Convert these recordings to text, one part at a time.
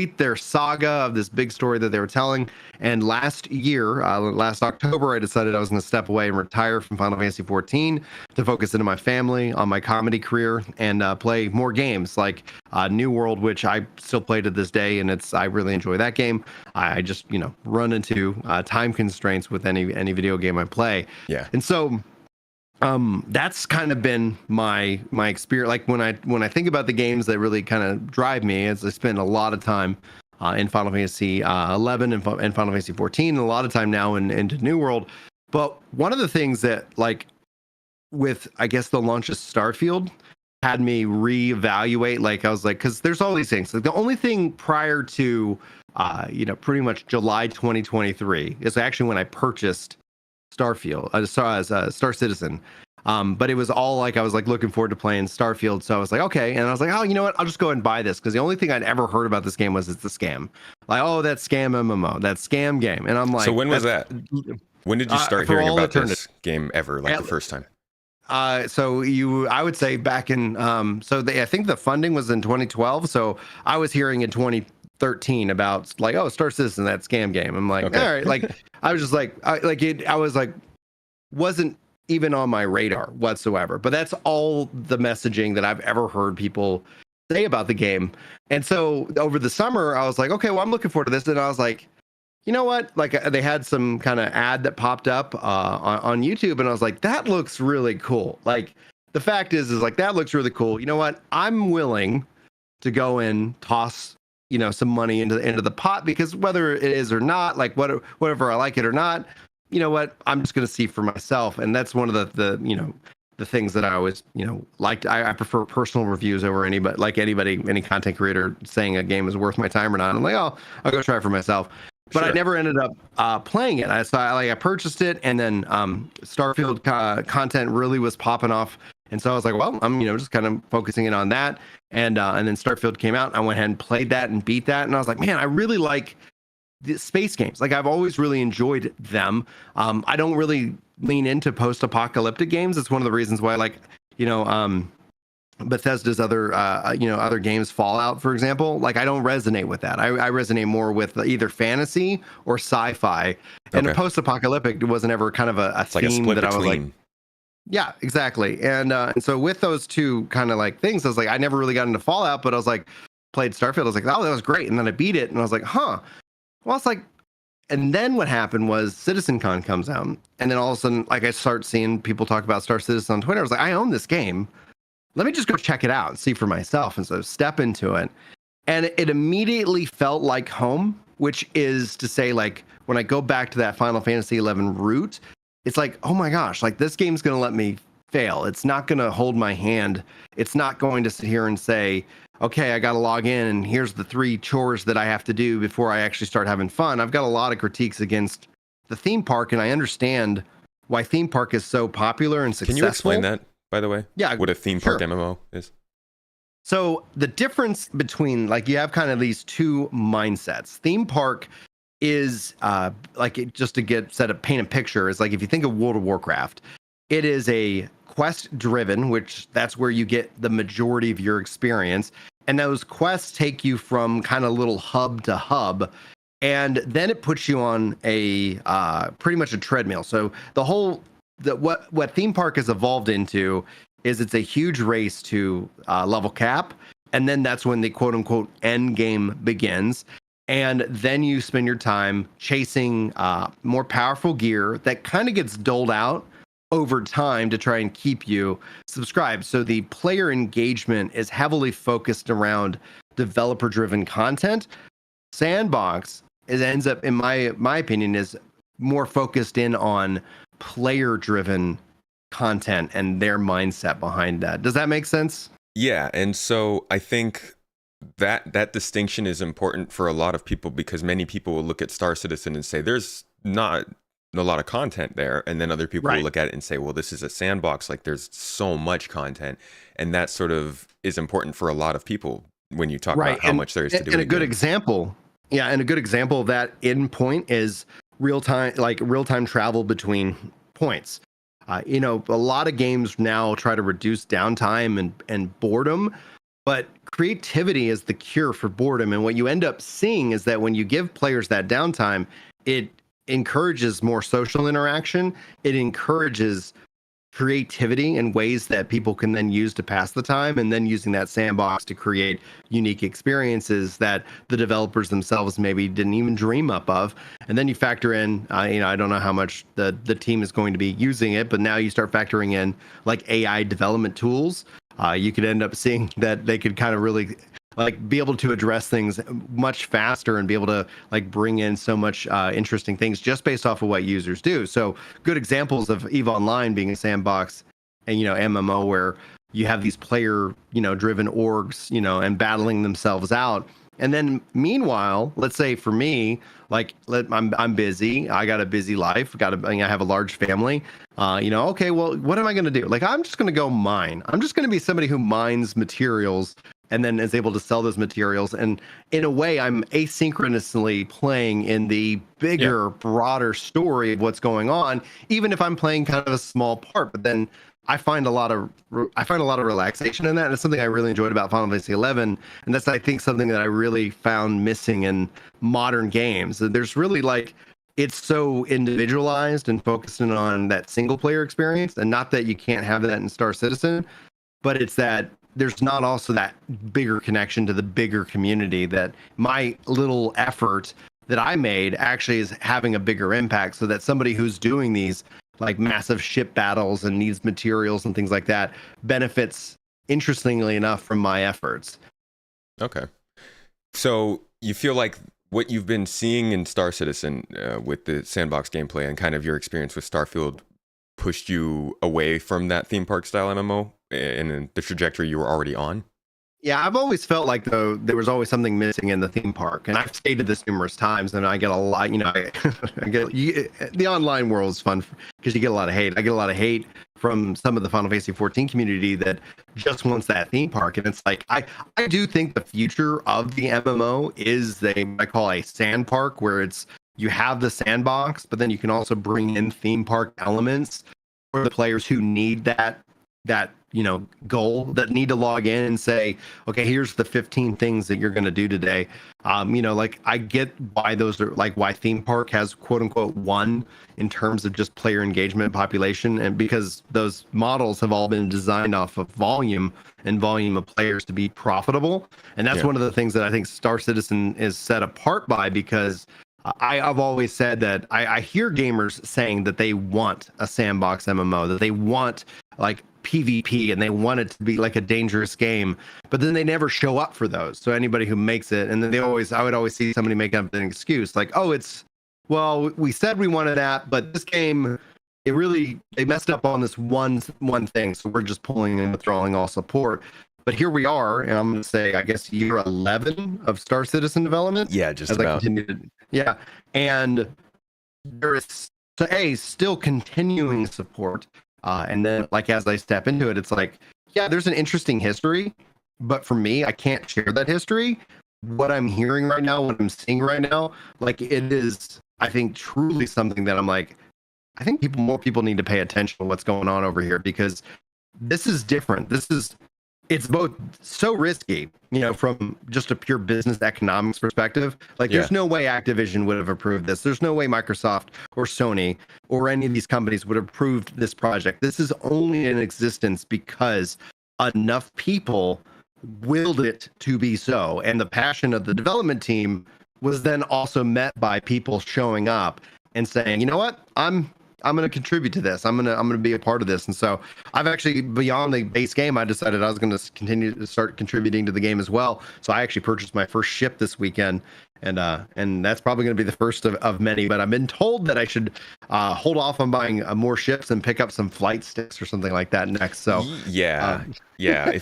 their saga of this big story that they were telling. And last year, last October, I decided I was going to step away and retire from Final Fantasy 14 to focus into my family, on my comedy career, and play more games like New World, which I still play to this day, and I really enjoy that game. I just run into time constraints with any video game I play. Yeah. And so that's kind of been my experience. Like when I think about the games that really kind of drive me, as I spend a lot of time in Final Fantasy 11 and Final Fantasy 14, and a lot of time now into New World. But one of the things that, like, with I guess the launch of Starfield, had me reevaluate. Like I was like, because there's all these things. Like the only thing prior to pretty much July 2023 is actually when I purchased Starfield, as Star Citizen. But it was all like I was like looking forward to playing Starfield, so I was like, okay, and I was like, oh, you know what? I'll just go ahead and buy this, because the only thing I'd ever heard about this game was it's a scam. Like, oh, that scam MMO, that scam game, and I'm like, so when was that? When did you start hearing about this game ever, like the first time? So I would say back in, I think the funding was in 2012. So I was hearing in 2013 about like, oh, Star Citizen, that scam game. I'm like, okay. All right. Like, I was just like, I was like, wasn't even on my radar whatsoever. But that's all the messaging that I've ever heard people say about the game. And so over the summer, I was like, okay, well, I'm looking forward to this. And I was like, you know what? Like they had some kind of ad that popped up on YouTube, and I was like, that looks really cool. Like the fact is like, that looks really cool. You know what? I'm willing to go and toss, some money into the pot, because whether it is or not, like whatever I like it or not, you know what? I'm just going to see for myself. And that's one of the things that I always, liked. I prefer personal reviews over any content creator saying a game is worth my time or not. I'm like, oh, I'll go try it for myself. But sure. I never ended up playing it. I purchased it, and then Starfield content really was popping off, and so I was like, well, I'm just kind of focusing in on that, and then Starfield came out. I went ahead and played that and beat that, and I was like, man, I really like the space games. Like I've always really enjoyed them. I don't really lean into post-apocalyptic games. It's one of the reasons why, like, Bethesda's other games, Fallout, for example, like I don't resonate with that. I resonate more with either fantasy or sci-fi. And post-apocalyptic wasn't ever kind of a theme that I was like, yeah, exactly. And so with those two kind of like things, I was like, I never really got into Fallout, but I was like, played Starfield. I was like, oh, that was great. And then I beat it, and I was like, huh. Well, it's like, and then what happened was CitizenCon comes out, and then all of a sudden, like I start seeing people talk about Star Citizen on Twitter. I was like, I own this game. Let me just go check it out and see for myself. And so step into it. And it immediately felt like home, which is to say, like, when I go back to that Final Fantasy 11 route, it's like, oh my gosh, like this game's going to let me fail. It's not going to hold my hand. It's not going to sit here and say, okay, I got to log in and here's the 3 chores that I have to do before I actually start having fun. I've got a lot of critiques against the theme park, and I understand why theme park is so popular and successful. Can you explain that, by the way? Yeah, what a theme park MMO is? So the difference between, like, you have kind of these two mindsets. Theme park is just to paint a picture, is like, if you think of World of Warcraft, it is a quest driven, which that's where you get the majority of your experience. And those quests take you from kind of little hub to hub. And then it puts you on a pretty much a treadmill. So what theme park has evolved into is it's a huge race to level cap, and then that's when the quote unquote end game begins. And then you spend your time chasing more powerful gear that kind of gets doled out over time to try and keep you subscribed. So the player engagement is heavily focused around developer driven content. Sandbox ends up, in my opinion, is more focused in on player driven content and their mindset behind that. Does that make sense? Yeah, and so I think that distinction is important for a lot of people, because many people will look at Star Citizen and say there's not a lot of content there, and then other people will look at it and say, well, this is a sandbox, like there's so much content, and that sort of is important for a lot of people when you talk about how much there is to do. And a good example of that endpoint is real-time travel between points. A lot of games now try to reduce downtime and boredom, but creativity is the cure for boredom. And what you end up seeing is that when you give players that downtime, it encourages more social interaction. It encourages creativity in ways that people can then use to pass the time, and then using that sandbox to create unique experiences that the developers themselves maybe didn't even dream up of. And then you factor in, I don't know how much the team is going to be using it, but now you start factoring in like AI development tools. You could end up seeing that they could kind of really like be able to address things much faster and be able to like bring in so much interesting things just based off of what users do. So good examples of EVE Online being a sandbox and, MMO where you have these player, driven orgs, and battling themselves out. And then meanwhile, let's say for me, like I'm busy. I got a busy life. I have a large family. Okay, well, what am I going to do? Like, I'm just going to go mine. I'm just going to be somebody who mines materials and then is able to sell those materials. And in a way, I'm asynchronously playing in the bigger, broader story of what's going on, even if I'm playing kind of a small part. But then I find a lot of relaxation in that, and it's something I really enjoyed about Final Fantasy XI, and that's, I think, something that I really found missing in modern games. There's really like, it's so individualized and focusing on that single player experience, and not that you can't have that in Star Citizen, but it's that there's not also that bigger connection to the bigger community, that my little effort that I made actually is having a bigger impact, so that somebody who's doing these like massive ship battles and needs materials and things like that benefits, interestingly enough, from my efforts. Okay. So you feel like what you've been seeing in Star Citizen with the sandbox gameplay and kind of your experience with Starfield pushed you away from that theme park style MMO and the trajectory you were already on? Yeah, I've always felt like, though, there was always something missing in the theme park, and I've stated this numerous times, and I get a lot, the online world is fun because you get a lot of hate. I get a lot of hate from some of the Final Fantasy 14 community that just wants that theme park, and it's like, I do think the future of the MMO is what I call a sand park, where it's, you have the sandbox, but then you can also bring in theme park elements for the players who need that goal, that need to log in and say, okay, here's the 15 things that you're going to do today. Like, I get why those are, like, why theme park has quote unquote won in terms of just player engagement population, and because those models have all been designed off of volume of players to be profitable. And that's one of the things that I think Star Citizen is set apart by, because I've always said that I hear gamers saying that they want a sandbox MMO, that they want like PvP, and they want it to be like a dangerous game, but then they never show up for those. So anybody who makes it, and then I would always see somebody make up an excuse like, oh, we said we wanted that, but this game, they messed up on this one thing, so we're just pulling and withdrawing all support. But here we are, and I'm going to say, I guess, year 11 of Star Citizen development. Yeah, just about. And there is still continuing support. And then, like, as I step into it, it's like, yeah, there's an interesting history, but for me, I can't share that history. What I'm hearing right now, what I'm seeing right now, like, it is, I think, truly something that I'm like, I think more people need to pay attention to what's going on over here, because this is different. It's both so risky, from just a pure business economics perspective. Like, there's no way Activision would have approved this. There's no way Microsoft or Sony or any of these companies would have approved this project. This is only in existence because enough people willed it to be so. And the passion of the development team was then also met by people showing up and saying, you know what, I'm going to contribute to this. I'm going to be a part of this. And so I've actually, beyond the base game, I decided I was going to continue to start contributing to the game as well. So I actually purchased my first ship this weekend, and that's probably going to be the first of many. But I've been told that I should hold off on buying more ships and pick up some flight sticks or something like that next. So yeah.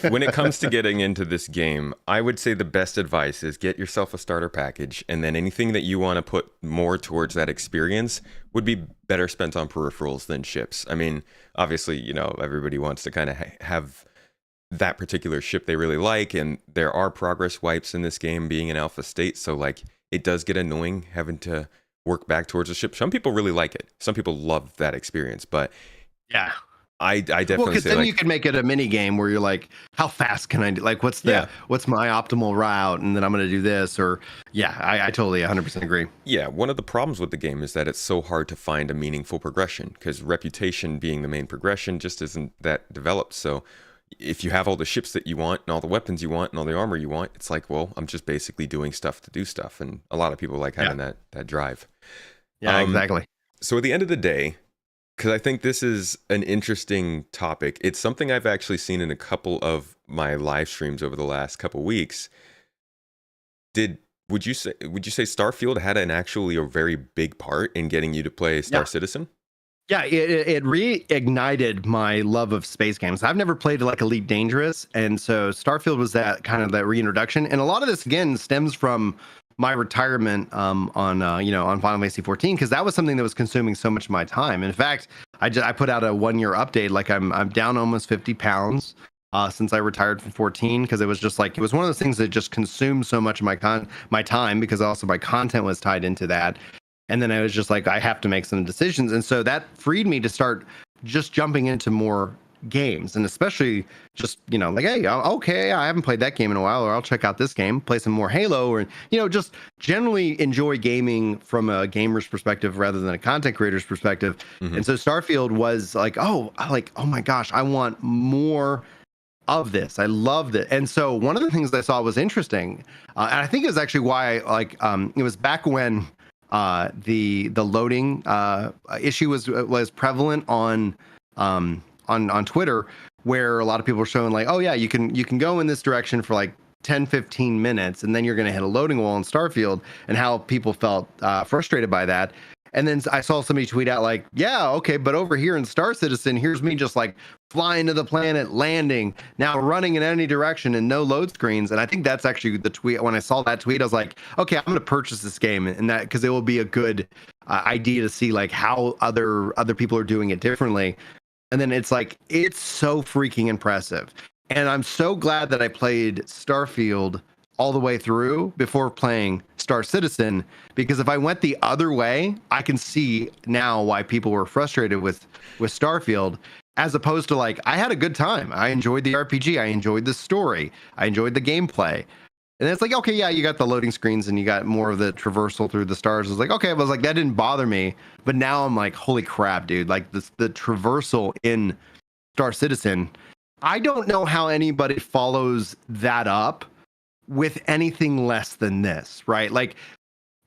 When it comes to getting into this game, I would say the best advice is get yourself a starter package, and then anything that you want to put more towards that experience would be better spent on peripherals than ships. I mean, obviously, everybody wants to kind of have that particular ship they really like, and there are progress wipes in this game being in alpha state, so like it does get annoying having to work back towards a ship. Some people really like it. Some people love that experience, but yeah, I definitely Well, because say then like, you can make it a mini game where you're like, how fast can I do? Like, what's yeah, my optimal route? And then I'm going to do this. Or, yeah, I totally 100% agree. yeah. One of the problems with the game is that it's so hard to find a meaningful progression because reputation being the main progression just isn't that developed. So if you have all the ships that you want and all the weapons you want and all the armor you want, it's like, well, I'm just basically doing stuff to do stuff. And a lot of people like Yeah. having that drive. Yeah, exactly. So at the end of the day, because I think this is an interesting topic, it's something I've actually seen in a couple of my live streams over the last couple weeks. Did would you say Starfield had an actually a very big part in getting you to play Star Citizen? Yeah, it reignited my love of space games. I've never played like Elite Dangerous, and so Starfield was that kind of that reintroduction. And a lot of this again stems from my retirement on on Final Fantasy 14 because that was something that was consuming so much of my time. In fact, I put out a 1 year update. Like I'm down almost 50 pounds since I retired from 14 because it was just like it was one of those things that just consumed so much of my time because also my content was tied into that. And then I was just like, I have to make some decisions. And so that freed me to start just jumping into more games and especially just, like, hey, okay, I haven't played that game in a while, or I'll check out this game, play some more Halo, or, just generally enjoy gaming from a gamer's perspective rather than a content creator's perspective. Mm-hmm. And so Starfield was like, oh my gosh, I want more of this. I loved it. And so one of the things I saw was interesting. And I think it was actually why it was back when the loading issue was prevalent on Twitter, where a lot of people were showing like, oh yeah, you can go in this direction for like 10-15 minutes and then you're going to hit a loading wall in Starfield, and how people felt frustrated by that. And then I saw somebody tweet out like, yeah, okay, but over here in Star Citizen, here's me just like flying to the planet, landing, now running in any direction and no load screens. And I think that's actually the tweet. When I saw that tweet, I was like, okay, I'm going to purchase this game, and that because it will be a good idea to see like how other people are doing it differently. And then it's like, it's so freaking impressive. And I'm so glad that I played Starfield all the way through before playing Star Citizen, because if I went the other way, I can see now why people were frustrated with Starfield, as opposed to like, I had a good time. I enjoyed the RPG. I enjoyed the story. I enjoyed the gameplay. And it's like, okay, yeah, you got the loading screens and you got more of the traversal through the stars. I was like, okay, I was like, that didn't bother me. But now I'm like, holy crap, dude, like the traversal in Star Citizen, I don't know how anybody follows that up with anything less than this, right? Like,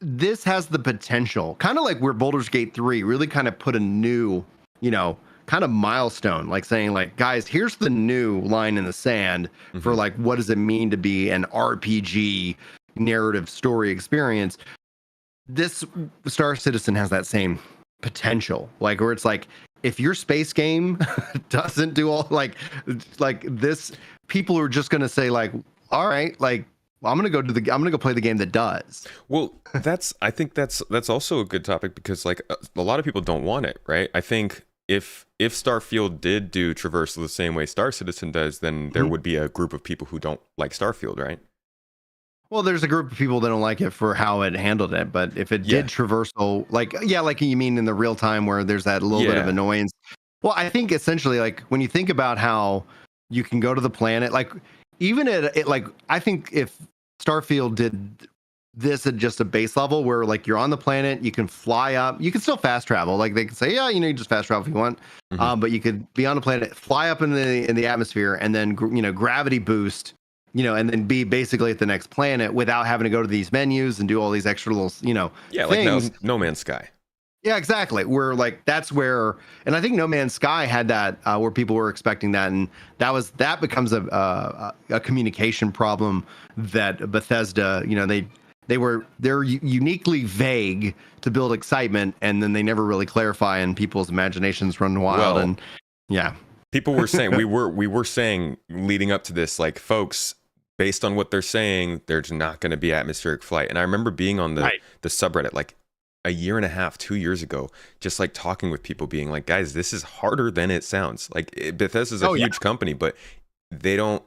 this has the potential, kind of like where Baldur's Gate 3 really kind of put a new, kind of milestone, like saying like, guys, here's the new line in the sand for like, what does it mean to be an RPG narrative story experience? This Star Citizen has that same potential, like where it's like, if your space game doesn't do all like this, people are just going to say like, all right, like I'm gonna go play the game that does. Well, I think that's also a good topic because like a lot of people don't want it, right? I think if Starfield did do traversal the same way Star Citizen does, then there would be a group of people who don't like Starfield, right? Well, there's a group of people that don't like it for how it handled it, but if it did traversal, like you mean in the real time where there's that little bit of annoyance. Well, I think essentially like when you think about how you can go to the planet, like even I think if Starfield did this at just a base level where like you're on the planet, you can fly up, you can still fast travel. Like they can say, yeah, you just fast travel if you want, but you could be on the planet, fly up in the atmosphere, and then gravity boost, and then be basically at the next planet without having to go to these menus and do all these extra little things. Like No Man's Sky. Yeah, exactly. Where like that's where, and I think No Man's Sky had that where people were expecting that, and that becomes a communication problem that Bethesda, they're uniquely vague to build excitement, and then they never really clarify, and people's imaginations run wild. And yeah, people were saying we were saying leading up to this, like, folks, based on what they're saying, there's not going to be atmospheric flight. And I remember being on the subreddit like a year and a half, 2 years ago, just like talking with people being like, guys, this is harder than it sounds. Like Bethesda's a huge company, but they don't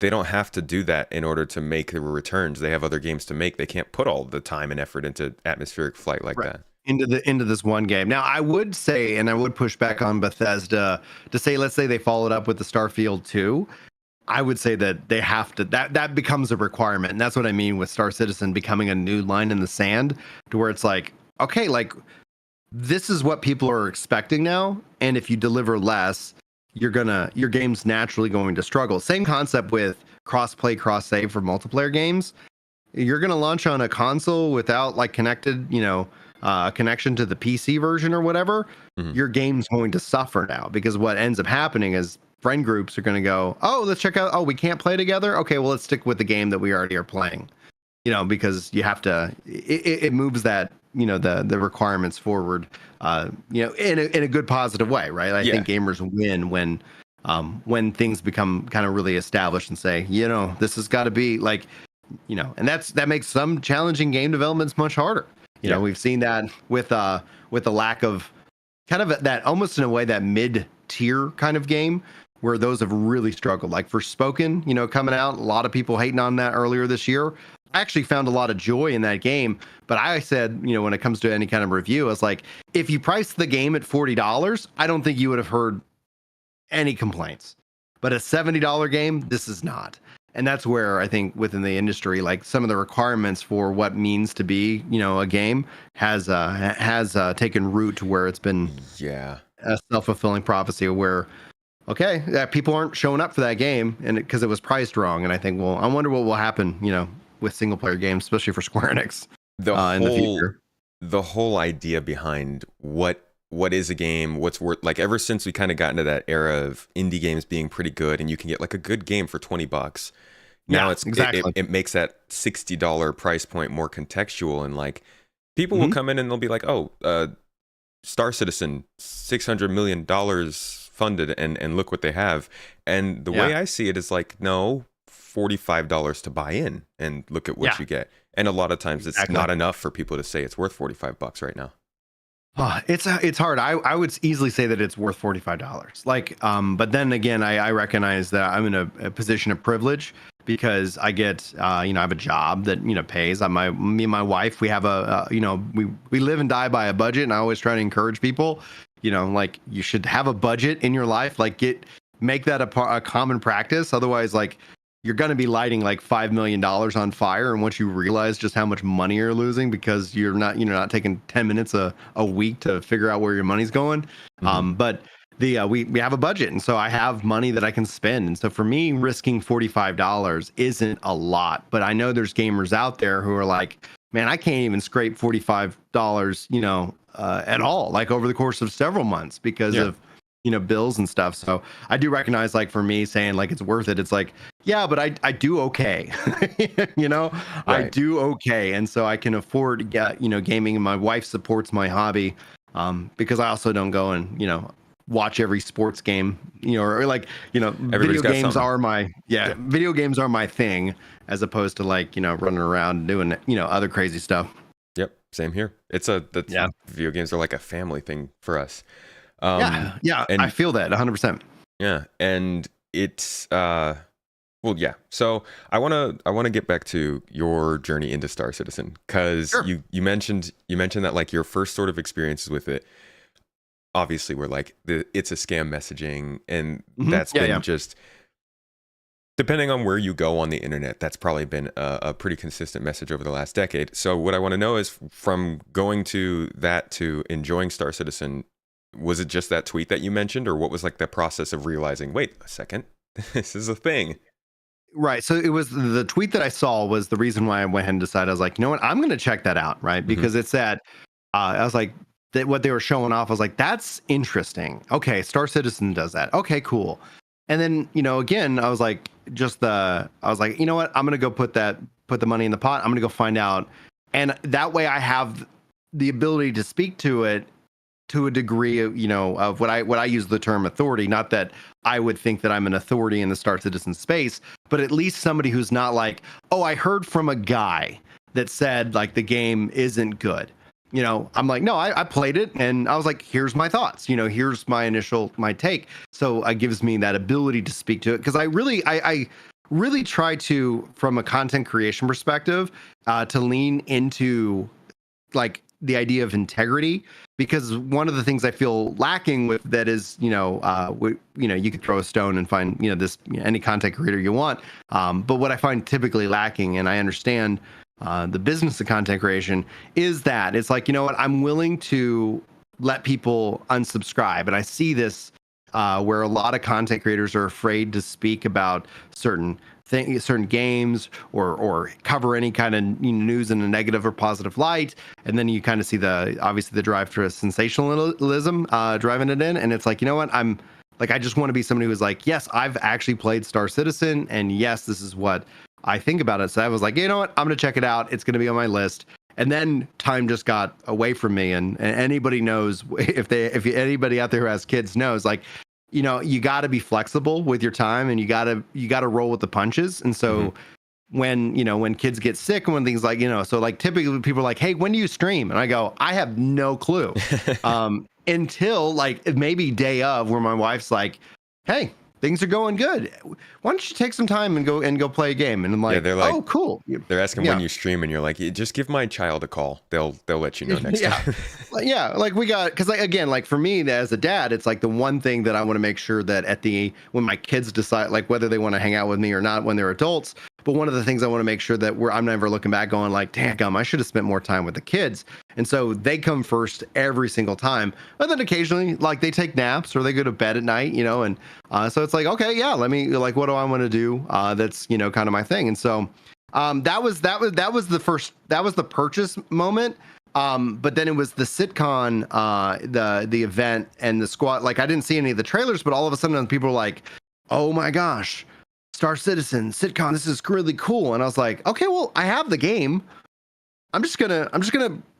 have to do that in order to make the returns. They have other games to make. They can't put all the time and effort into atmospheric flight like that. into this one game. Now, I would say, and I would push back on Bethesda to say, let's say they followed up with the Starfield 2. I would say that they have to, that becomes a requirement. And that's what I mean with Star Citizen becoming a new line in the sand, to where it's like, okay, like this is what people are expecting now. And if you deliver less, your game's naturally going to struggle. Same concept with cross-play, cross-save for multiplayer games. You're going to launch on a console without like connected, connection to the PC version or whatever. Your game's going to suffer now, because what ends up happening is friend groups are going to go, oh, let's check out, oh, we can't play together. Okay, well, let's stick with the game that we already are playing, because you have to, it moves that, the requirements forward, in a good positive way, right? I think gamers win when things become kind of really established and say, this has got to be like, and that makes some challenging game developments much harder. We've seen that with the lack of kind of that, almost in a way, that mid-tier kind of game, where those have really struggled. Like Forspoken, coming out, a lot of people hating on that earlier this year. I actually found a lot of joy in that game, but I said, when it comes to any kind of review, I was like, if you price the game at $40, I don't think you would have heard any complaints. But a $70 game, this is not. And that's where I think within the industry, like some of the requirements for what means to be, a game has taken root to where it's been a self-fulfilling prophecy where, okay, people aren't showing up for that game and because it was priced wrong. And I think, well, I wonder what will happen, with single player games, especially for Square Enix in the future. The whole idea behind what is a game, what's worth, like ever since we kind of got into that era of indie games being pretty good and you can get like a good game for $20. Now it makes that $60 price point more contextual, and like people will come in and they'll be like, oh, Star Citizen, $600 million funded, and look what they have. And the way I see it is like, no, $45 to buy in and look at what you get. And a lot of times it's not enough for people to say it's worth $45 right now. It's hard. I would easily say that it's worth $45. Like, but then again, I recognize that I'm in a position of privilege because I get, I have a job that, pays. Me and my wife, we have we live and die by a budget, and I always try to encourage people, like you should have a budget in your life, like make that a common practice. Otherwise, like you're going to be lighting like $5 million on fire. And once you realize just how much money you're losing because you're not taking 10 minutes a week to figure out where your money's going. But we have a budget. And so I have money that I can spend. And so for me, risking $45 isn't a lot, but I know there's gamers out there who are like, man, I can't even scrape $45, at all, like over the course of several months because of, bills and stuff. So I do recognize, like for me saying like it's worth it, it's like, yeah, but I do okay. I do okay. And so I can afford gaming, and my wife supports my hobby because I also don't go and, watch every sports game, or like, video games are video games are my thing, as opposed to like, running around doing, other crazy stuff. Yep. Same here. Video games are like a family thing for us. And I feel that 100%. Yeah, and it's So I want to get back to your journey into Star Citizen, because you mentioned that like your first sort of experiences with it, obviously were like it's a scam messaging, and that's been just, depending on where you go on the internet, that's probably been a pretty consistent message over the last decade. So what I want to know is, from going to that to enjoying Star Citizen, was it just that tweet that you mentioned, or what was like the process of realizing, wait a second, this is a thing? Right. So it was the tweet that I saw was the reason why I went ahead and decided, I was like, you know what, I'm going to check that out. Right. Because it said, I was like, that what they were showing off, I was like, that's interesting. Okay. Star Citizen does that. Okay, cool. And then, again, I was like, you know what, I'm going to go put the money in the pot. I'm going to go find out. And that way I have the ability to speak to it to a degree of, of what I use the term authority. Not that I would think that I'm an authority in the Star Citizen space, but at least somebody who's not like, oh, I heard from a guy that said like the game isn't good. I'm like, no, I played it and I was like, here's my thoughts, here's my take. So it gives me that ability to speak to it. Cause I really try to, from a content creation perspective, to lean into like the idea of integrity, because one of the things I feel lacking with that is, you could throw a stone and find, any content creator you want. But what I find typically lacking, and I understand the business of content creation, is that it's like, you know what, I'm willing to let people unsubscribe. And I see this where a lot of content creators are afraid to speak about certain games or cover any kind of news in a negative or positive light. And then you kind of see obviously the drive for sensationalism driving it in. And it's like, you know what, I just want to be somebody who's like, yes, I've actually played Star Citizen, and yes, this is what I think about it. So I was like, you know what, I'm going to check it out. It's going to be on my list. And then time just got away from me. And anybody knows, if anybody out there who has kids knows, like, you got to be flexible with your time, and you got to roll with the punches. And so when kids get sick and when things like, so like typically people are like, hey, when do you stream? And I go, I have no clue. Until like maybe day of, where my wife's like, hey, things are going good. Why don't you take some time and go play a game? And I'm like, they're like, oh, cool. They're asking when you stream, and you're like, just give my child a call. They'll let you know next time. Yeah, like we got, because like again, like for me as a dad, it's like the one thing that I want to make sure that when my kids decide like whether they want to hang out with me or not when they're adults. But one of the things I want to make sure that I'm never looking back going like, damn, I should have spent more time with the kids. And so they come first every single time. But then occasionally, like they take naps or they go to bed at night, and so it's like, okay, yeah, let me, like, what do I want to do? That's, kind of my thing. And so that was the purchase moment. But then it was the sitcon, the event and the squad. Like I didn't see any of the trailers, but all of a sudden people were like, oh my gosh, Star Citizen sitcom, this is really cool. And I was like, okay, well, I have the game. I'm just gonna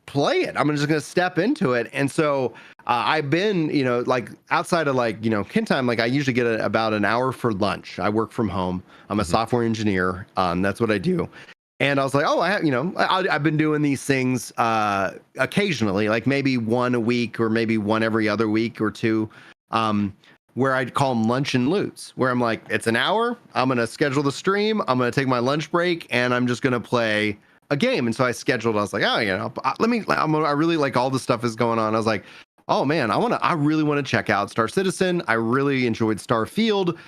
play it. I'm just gonna step into it. And so I've been, like outside of like, kid time, like I usually get about an hour for lunch. I work from home. I'm a software engineer. That's what I do. And I was like, oh, I have, I've been doing these things occasionally, like maybe one a week or maybe one every other week or two. Where I'd call them lunch and loots, where I'm like, it's an hour. I'm going to schedule the stream. I'm going to take my lunch break and I'm just going to play a game. And so I scheduled, I was like, oh, I really like all the stuff is going on. I was like, oh man, I really want to check out Star Citizen. I really enjoyed Starfield,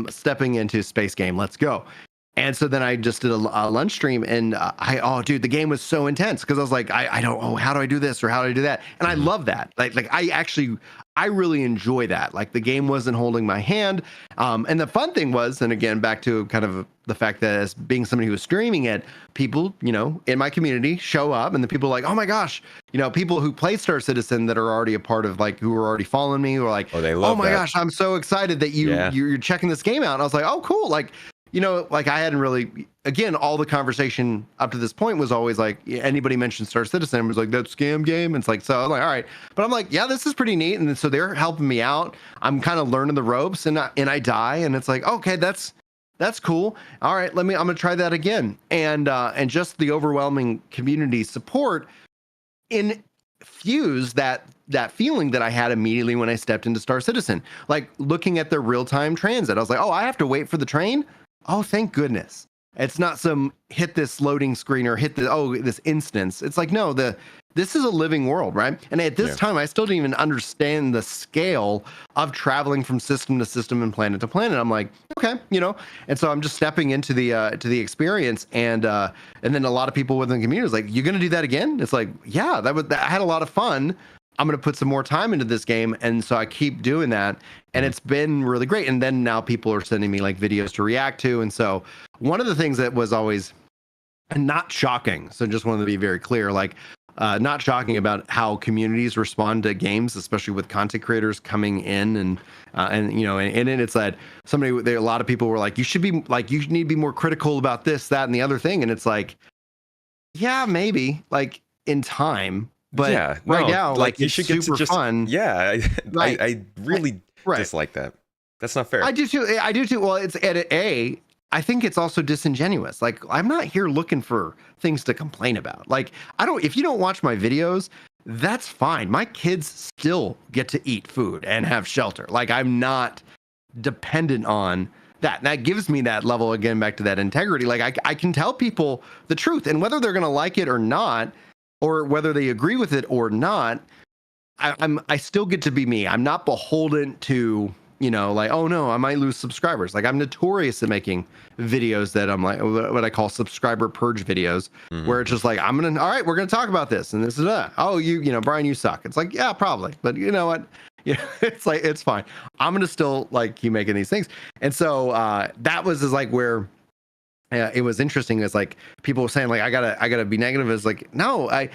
stepping into space game. Let's go. And so then I just did a lunch stream, and dude, the game was so intense because I was like, how do I do this or how do I do that? And I love that. Like I really enjoy that. Like the game wasn't holding my hand. And the fun thing was, and again, back to kind of the fact that as being somebody who was streaming it, people, in my community show up, and the people are like, oh my gosh, people who play Star Citizen that are already a part of like, who are already following me, who are like, they love that. Gosh, I'm so excited that you're checking this game out. And I was like, oh, cool. Like, like I hadn't really, again, all the conversation up to this point was always like, anybody mentioned Star Citizen, it was like, that scam game. And it's like, so I'm like, all right. But I'm like, yeah, this is pretty neat. And so they're helping me out. I'm kind of learning the ropes, and I die. And it's like, okay, that's cool. All right, I'm going to try that again. And just the overwhelming community support infused that feeling that I had immediately when I stepped into Star Citizen. Like looking at the real-time transit, I was like, oh, I have to wait for the train? Oh, thank goodness. It's not some hit this loading screen or this instance. It's like, no, this is a living world, right? And at this time, I still didn't even understand the scale of traveling from system to system and planet to planet. I'm like, okay, and so I'm just stepping into the experience, and then a lot of people within the community was like, you're gonna do that again? It's like, yeah, I had a lot of fun. I'm going to put some more time into this game. And so I keep doing that. And it's been really great. And then now people are sending me like videos to react to. And so one of the things that was always not shocking, so just wanted to be very clear, like not shocking about how communities respond to games, especially with content creators coming in and it's that a lot of people were like, you need to be more critical about this, that, and the other thing. And it's like, yeah, maybe like in time. But now, like you should get super fun. Yeah, I really dislike that. That's not fair. I do too. Well, it's I think it's also disingenuous. Like I'm not here looking for things to complain about. Like if you don't watch my videos, that's fine. My kids still get to eat food and have shelter. Like I'm not dependent on that. And that gives me that level, again, back to that integrity. Like I can tell people the truth, and whether they're going to like it or not, or whether they agree with it or not, I still get to be me. I'm not beholden to, like, oh no, I might lose subscribers. Like, I'm notorious at making videos that I'm like what I call subscriber purge videos, where it's just like, all right, we're gonna talk about this and this is that. Oh, Brian, you suck. It's like, yeah, probably, but you know what? Yeah, it's like, it's fine. I'm gonna still like keep making these things. And so that was just like where it was interesting. It's like people were saying like, I gotta be negative. It's like, no, I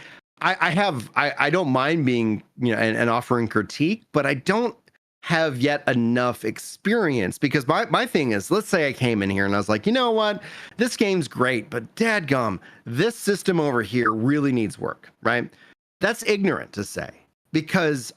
don't mind being, and offering critique, but I don't have yet enough experience, because my thing is, let's say I came in here and I was like, you know what, this game's great, but dadgum, this system over here really needs work, right? That's ignorant to say, because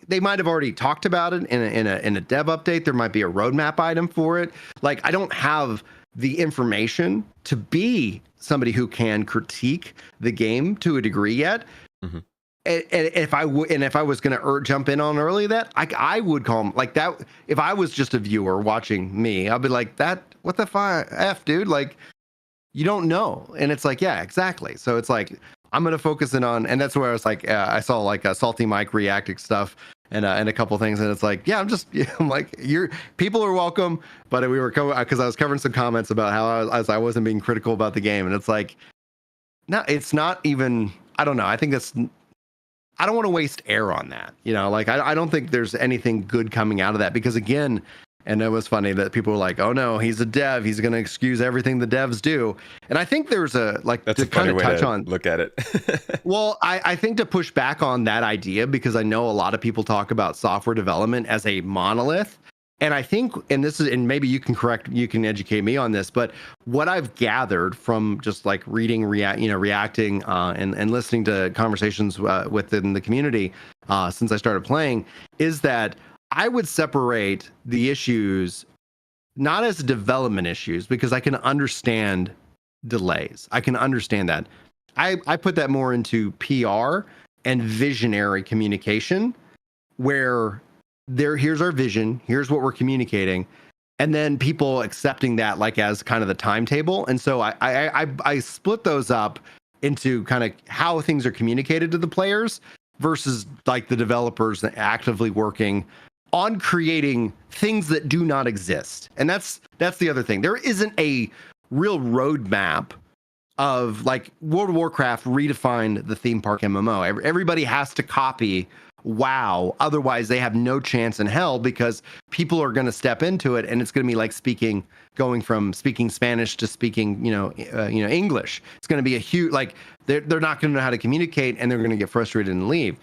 they might have already talked about it in a dev update. There might be a roadmap item for it. Like, I don't have the information to be somebody who can critique the game to a degree yet. Mm-hmm. And if I was going to jump in on early that, I would call them like that. If I was just a viewer watching me, I'd be like, that, what the F, dude? Like, you don't know. And it's like, yeah, exactly. So it's like, I'm going to focus in on, and that's where I was like, I saw like a Salty Mike reacting stuff and a couple things. And it's like, yeah, I'm like, people are welcome. But we were because I was covering some comments about how I wasn't being critical about the game. And it's like, no, it's not even, I don't know. I think I don't want to waste air on that. Like, I don't think there's anything good coming out of that, because again, and it was funny that people were like, oh no, he's a dev, he's going to excuse everything the devs do. And I think there's that's to kind of touch on, look at it. Well, I think to push back on that idea, because I know a lot of people talk about software development as a monolith. And I think, and maybe you can educate me on this, but what I've gathered from just like reading, reacting, and listening to conversations within the community since I started playing, is that I would separate the issues not as development issues, because I can understand delays. I can understand that. I put that more into PR and visionary communication, where here's our vision, here's what we're communicating, and then people accepting that like as kind of the timetable. And so I split those up into kind of how things are communicated to the players versus like the developers actively working on creating things that do not exist. And that's the other thing. There isn't a real roadmap of, like, World of Warcraft redefined the theme park MMO. Everybody has to copy WoW, otherwise they have no chance in hell, because people are going to step into it and it's going to be like going from speaking Spanish to speaking English. It's going to be a huge, like, they're not going to know how to communicate, and they're going to get frustrated and leave.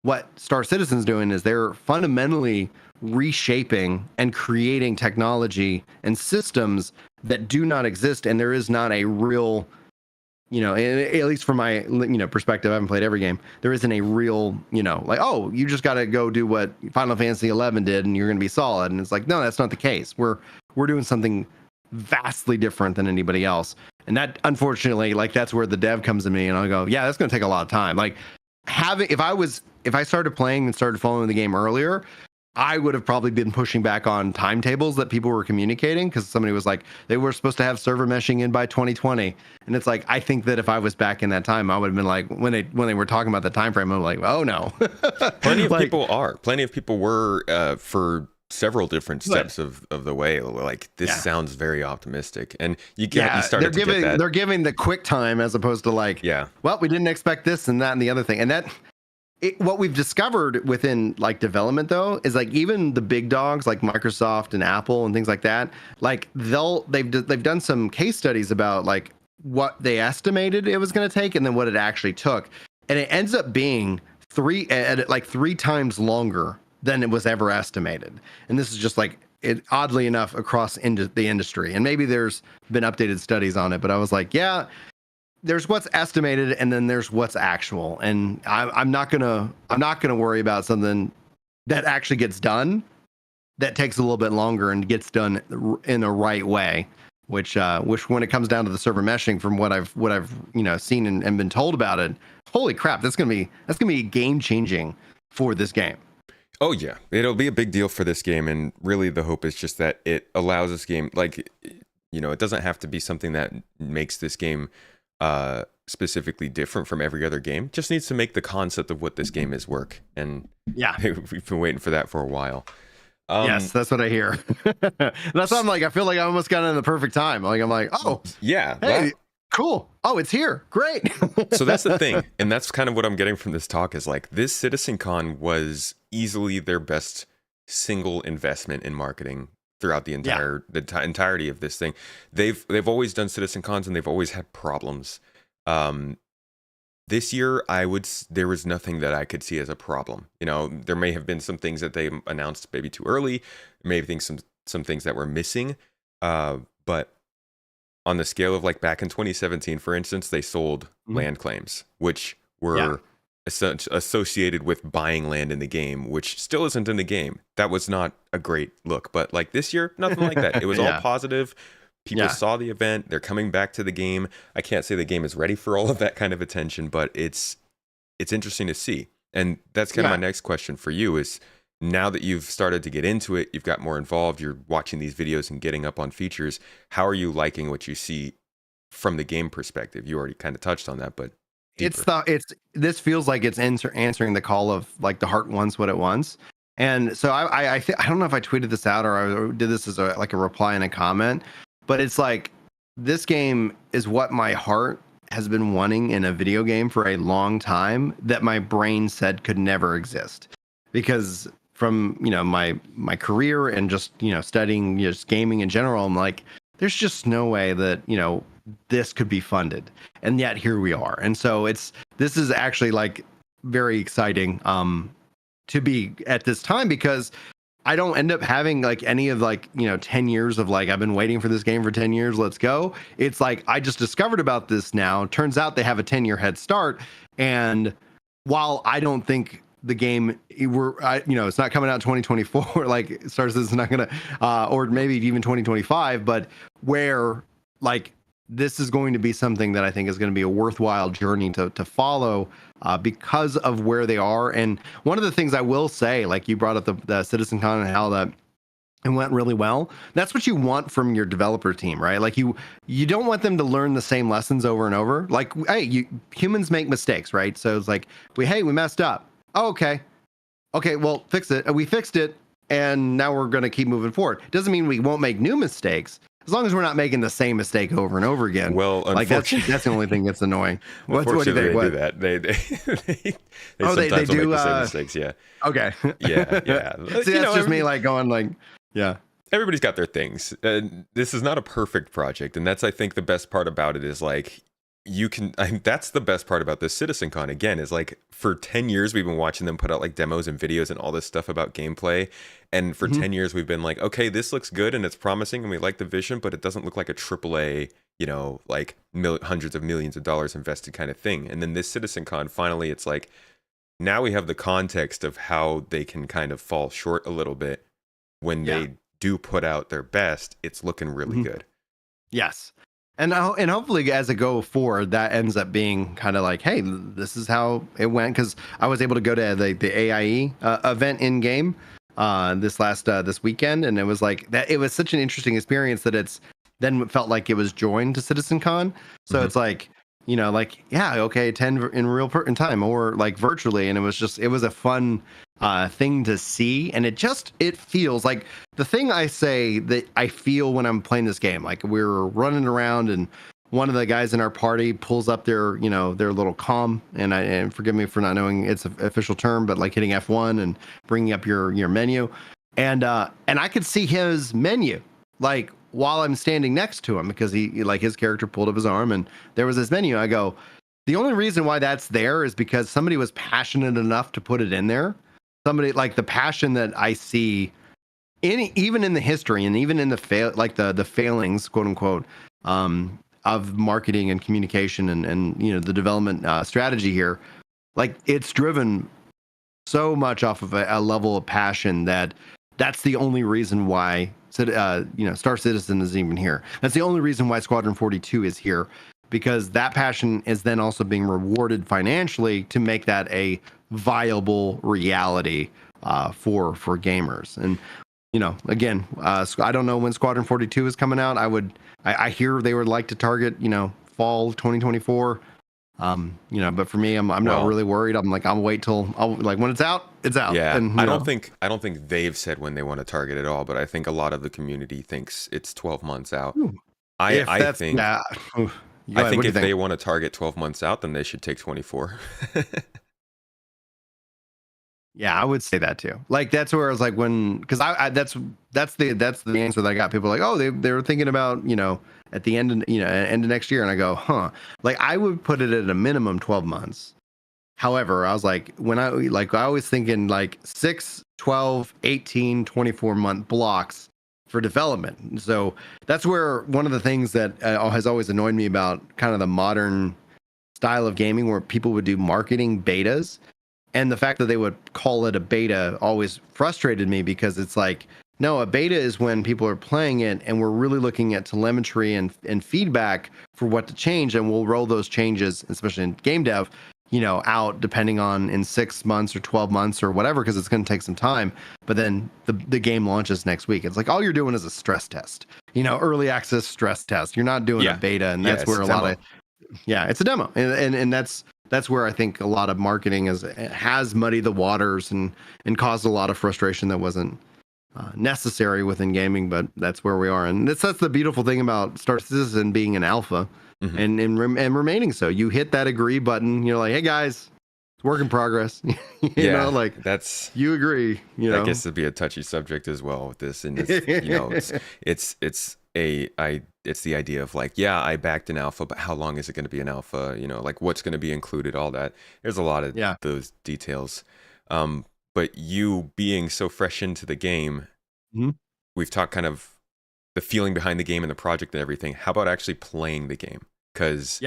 What Star Citizen's doing is they're fundamentally reshaping and creating technology and systems that do not exist, and there is not a real, at least from my perspective, I haven't played every game, there isn't a real, like, oh, you just got to go do what Final Fantasy 11 did and you're going to be solid. And it's like, no, that's not the case. We're doing something vastly different than anybody else. And that, unfortunately, like, that's where the dev comes to me, and I'll go, yeah, that's going to take a lot of time. Like, if I started playing and started following the game earlier, I would have probably been pushing back on timetables that people were communicating, because somebody was like, they were supposed to have server meshing in by 2020. And it's like, I think that if I was back in that time, I would have been like, when they were talking about the time frame, I'm like, oh no. Plenty of people were for several different steps of the way. Like, this sounds very optimistic, and you started to get that. They're giving the quick time as opposed to like, well, we didn't expect this and that and the other thing. And that, what we've discovered within like development though is, like, even the big dogs like Microsoft and Apple and things like that, like they've done some case studies about like what they estimated it was going to take and then what it actually took, and it ends up being three times longer than it was ever estimated. And this is just like, oddly enough, across the industry. And maybe there's been updated studies on it, but I was like, yeah, there's what's estimated and then there's what's actual. And I'm not gonna worry about something that actually gets done that takes a little bit longer and gets done in the right way. Which when it comes down to the server meshing, from what I've seen and been told about it, holy crap, that's gonna be game changing for this game. Oh yeah, it'll be a big deal for this game, and really the hope is just that it allows this game, like, it doesn't have to be something that makes this game specifically different from every other game. Just needs to make the concept of what this game is work. And yeah, we've been waiting for that for a while. Yes, that's what I hear. That's why I'm like, I feel like I almost got in the perfect time. Like, I'm like, oh, yeah, hey, cool. Oh, it's here. Great. So that's the thing. And that's kind of what I'm getting from this talk is like, this CitizenCon was easily their best single investment in marketing throughout the entirety of this thing. They've always done CitizenCons and they've always had problems. This year, there was nothing that I could see as a problem. You know, there may have been some things that they announced maybe too early, maybe some things that were missing. But on the scale of like back in 2017, for instance, they sold land claims, which were associated with buying land in the game, which still isn't in the game. That was not a great look. But like this year, nothing like that. It was all positive. People saw the event. They're coming back to the game. I can't say the game is ready for all of that kind of attention, but it's interesting to see. And that's kind of my next question for you is, now that you've started to get into it, you've got more involved, you're watching these videos and getting up on features. How are you liking what you see from the game perspective? You already kind of touched on that, but deeper. This feels like it's answering the call of like the heart wants what it wants. And so I don't know if I tweeted this out or I did this as a reply in a comment. But it's like, this game is what my heart has been wanting in a video game for a long time that my brain said could never exist. Because from, my career and just, studying just gaming in general, I'm like, there's just no way that, this could be funded. And yet here we are. And so this is actually like very exciting to be at this time, because I don't end up having like any of 10 years of like, I've been waiting for this game for 10 years. Let's go. It's like, I just discovered about this now. Turns out they have a 10-year head start. And while I don't think the game, it's not coming out in 2024, like Star Citizen's not going to, or maybe even 2025, but where like, this is going to be something that I think is going to be a worthwhile journey to follow because of where they are. And one of the things I will say, like you brought up the CitizenCon and how that it went really well. That's what you want from your developer team, right? Like you don't want them to learn the same lessons over and over. Like, hey, humans make mistakes, right? So it's like, we messed up. Oh, okay, well, fix it. We fixed it, and now we're going to keep moving forward. Doesn't mean we won't make new mistakes, as long as we're not making the same mistake over and over again. Well, like that's the only thing that's annoying. What do you think? They do that. They sometimes do make the same mistakes. Yeah. Okay. Yeah. See, that's just me like going like, yeah. Everybody's got their things. This is not a perfect project, and that's I think the best part about it is like that's the best part about this CitizenCon again is like for 10 years we've been watching them put out like demos and videos and all this stuff about gameplay, and for 10 years we've been like, okay, this looks good and it's promising and we like the vision, but it doesn't look like a AAA, like hundreds of millions of dollars invested kind of thing. And then this CitizenCon, finally it's like, now we have the context of how they can kind of fall short a little bit when they do put out their best. It's looking really good. Yes. And hopefully as it go forward, that ends up being kind of like, hey, this is how it went. Because I was able to go to the AIE event in game this weekend, and it was like that. It was such an interesting experience that it's then felt like it was joined to CitizenCon. So it's like, attend in time or like virtually, and it was a fun thing to see. And it feels like the thing I say that I feel when I'm playing this game, like we're running around and one of the guys in our party pulls up their little comm, and forgive me for not knowing its official term, but like hitting F1 and bringing up your menu, and I could see his menu like while I'm standing next to him, because he like his character pulled up his arm and there was his menu. I go, the only reason why that's there is because somebody was passionate enough to put it in there. Somebody like the passion that I see even in the history and even in the failings, quote unquote, of marketing and communication and the development strategy here. Like it's driven so much off of a level of passion that's the only reason why Star Citizen is even here. That's the only reason why Squadron 42 is here, because that passion is then also being rewarded financially to make that a viable reality for gamers. And I don't know when Squadron 42 is coming out. I hear they would like to target fall 2024. But for me, I'm not really worried. I'm like, I'll wait till when it's out, it's out. Yeah, and I don't think they've said when they want to target it all, but I think a lot of the community thinks it's 12 months out. I think Ooh, I think if they want to target 12 months out, then they should take 24. Yeah, I would say that too. Like that's where I was like because that's the answer that I got. People are like, oh, they were thinking about at the end of end of next year, and I go, huh. Like I would put it at a minimum 12 months. However, I was like, I was thinking like 6, 12, 18, 24-month blocks for development. So that's where one of the things that has always annoyed me about kind of the modern style of gaming, where people would do marketing betas. And the fact that they would call it a beta always frustrated me, because it's like, no, a beta is when people are playing it and we're really looking at telemetry and feedback for what to change. And we'll roll those changes, especially in game dev, out depending on in 6 months or 12 months or whatever, because it's going to take some time. But then the game launches next week. It's like all you're doing is a stress test, early access stress test. You're not doing a beta. And that's where it's a demo. And that's where I think a lot of marketing has muddied the waters and caused a lot of frustration that wasn't necessary within gaming. But that's where we are. And that's the beautiful thing about Star Citizen being an alpha. Mm-hmm. and remaining so. You hit that agree button, you're like, hey guys, it's work in progress. That's, you agree, I guess it'd be a touchy subject as well with this. And it's, it's the idea of like, yeah, I backed an alpha, but how long is it going to be an alpha? Like what's going to be included, all that. There's a lot of those details. But you being so fresh into the game, mm-hmm. We've talked kind of the feeling behind the game and the project and everything. How about actually playing the game? Because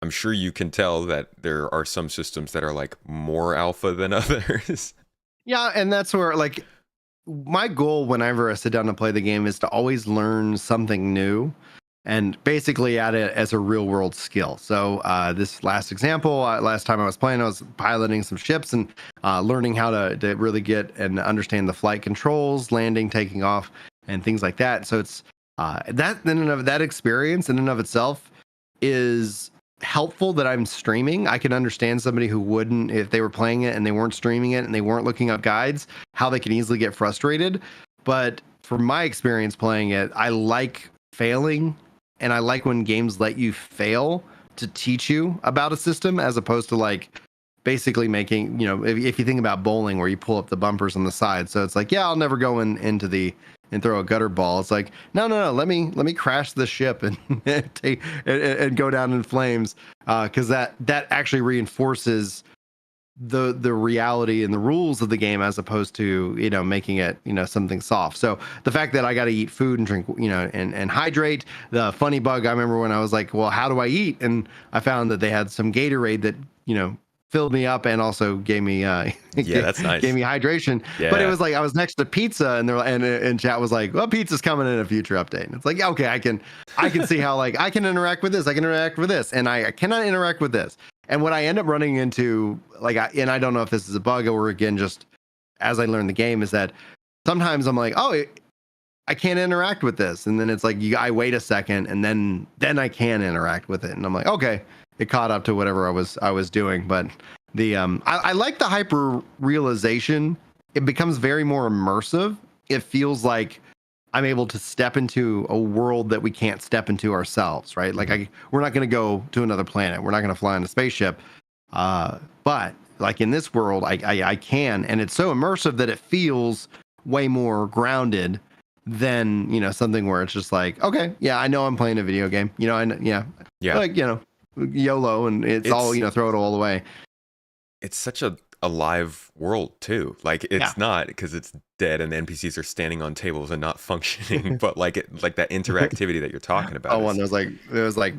I'm sure you can tell that there are some systems that are like more alpha than others. Yeah, and that's where like my goal whenever I sit down to play the game is to always learn something new and basically add it as a real world skill. So this last example, last time I was playing, I was piloting some ships and learning how to really get and understand the flight controls, landing, taking off, and things like that. So it's that in and of that experience in and of itself is helpful that I'm streaming. I can understand somebody who wouldn't, if they were playing it and they weren't streaming it and they weren't looking up guides, how they can easily get frustrated. But from my experience playing it, I like failing, and I like when games let you fail to teach you about a system, as opposed to like basically making, if you think about bowling where you pull up the bumpers on the side. So it's like, yeah, I'll never go into the and throw a gutter ball. It's like, no, let me crash the ship and and go down in flames, because that actually reinforces the reality and the rules of the game, as opposed to making it something soft. So the fact that I got to eat food and drink and hydrate. The funny bug, I remember when I was like, well, how do I eat? And I found that they had some Gatorade that filled me up and also gave me that's nice. Gave me hydration. Yeah. But it was like I was next to pizza, and and chat was like, well, pizza's coming in a future update. And it's like, okay, I can see how like I can interact with this, I can interact with this, and I cannot interact with this. And what I end up running into, and I don't know if this is a bug or again just as I learn the game, is that sometimes I'm like, oh, I can't interact with this, and then it's like I wait a second, and then I can interact with it, and I'm like, okay, it caught up to whatever I was doing. But the I like the hyper realization. It becomes very more immersive. It feels like I'm able to step into a world that we can't step into ourselves, right? Like we're not going to go to another planet. We're not going to fly on a spaceship. But like in this world, I can, and it's so immersive that it feels way more grounded than something where it's just like, okay, yeah, I know I'm playing a video game. Like YOLO, and it's all throw it all away. It's such a alive world too. Like it's not because it's dead and the NPCs are standing on tables and not functioning, but like that interactivity that you're talking about. Oh, and it was like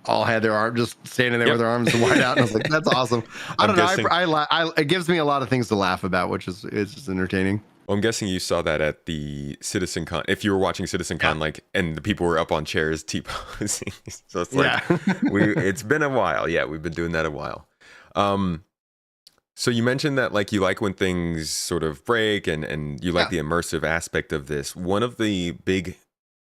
all had their arm just standing there with their arms wide out, and I was like, that's awesome. I don't know. It gives me a lot of things to laugh about, which is just entertaining. Well, I'm guessing you saw that at the CitizenCon. If you were watching CitizenCon, and the people were up on chairs T-posing. So it's like, it's been a while. Yeah, we've been doing that a while. So you mentioned that like you like when things sort of break and you like the immersive aspect of this. One of the big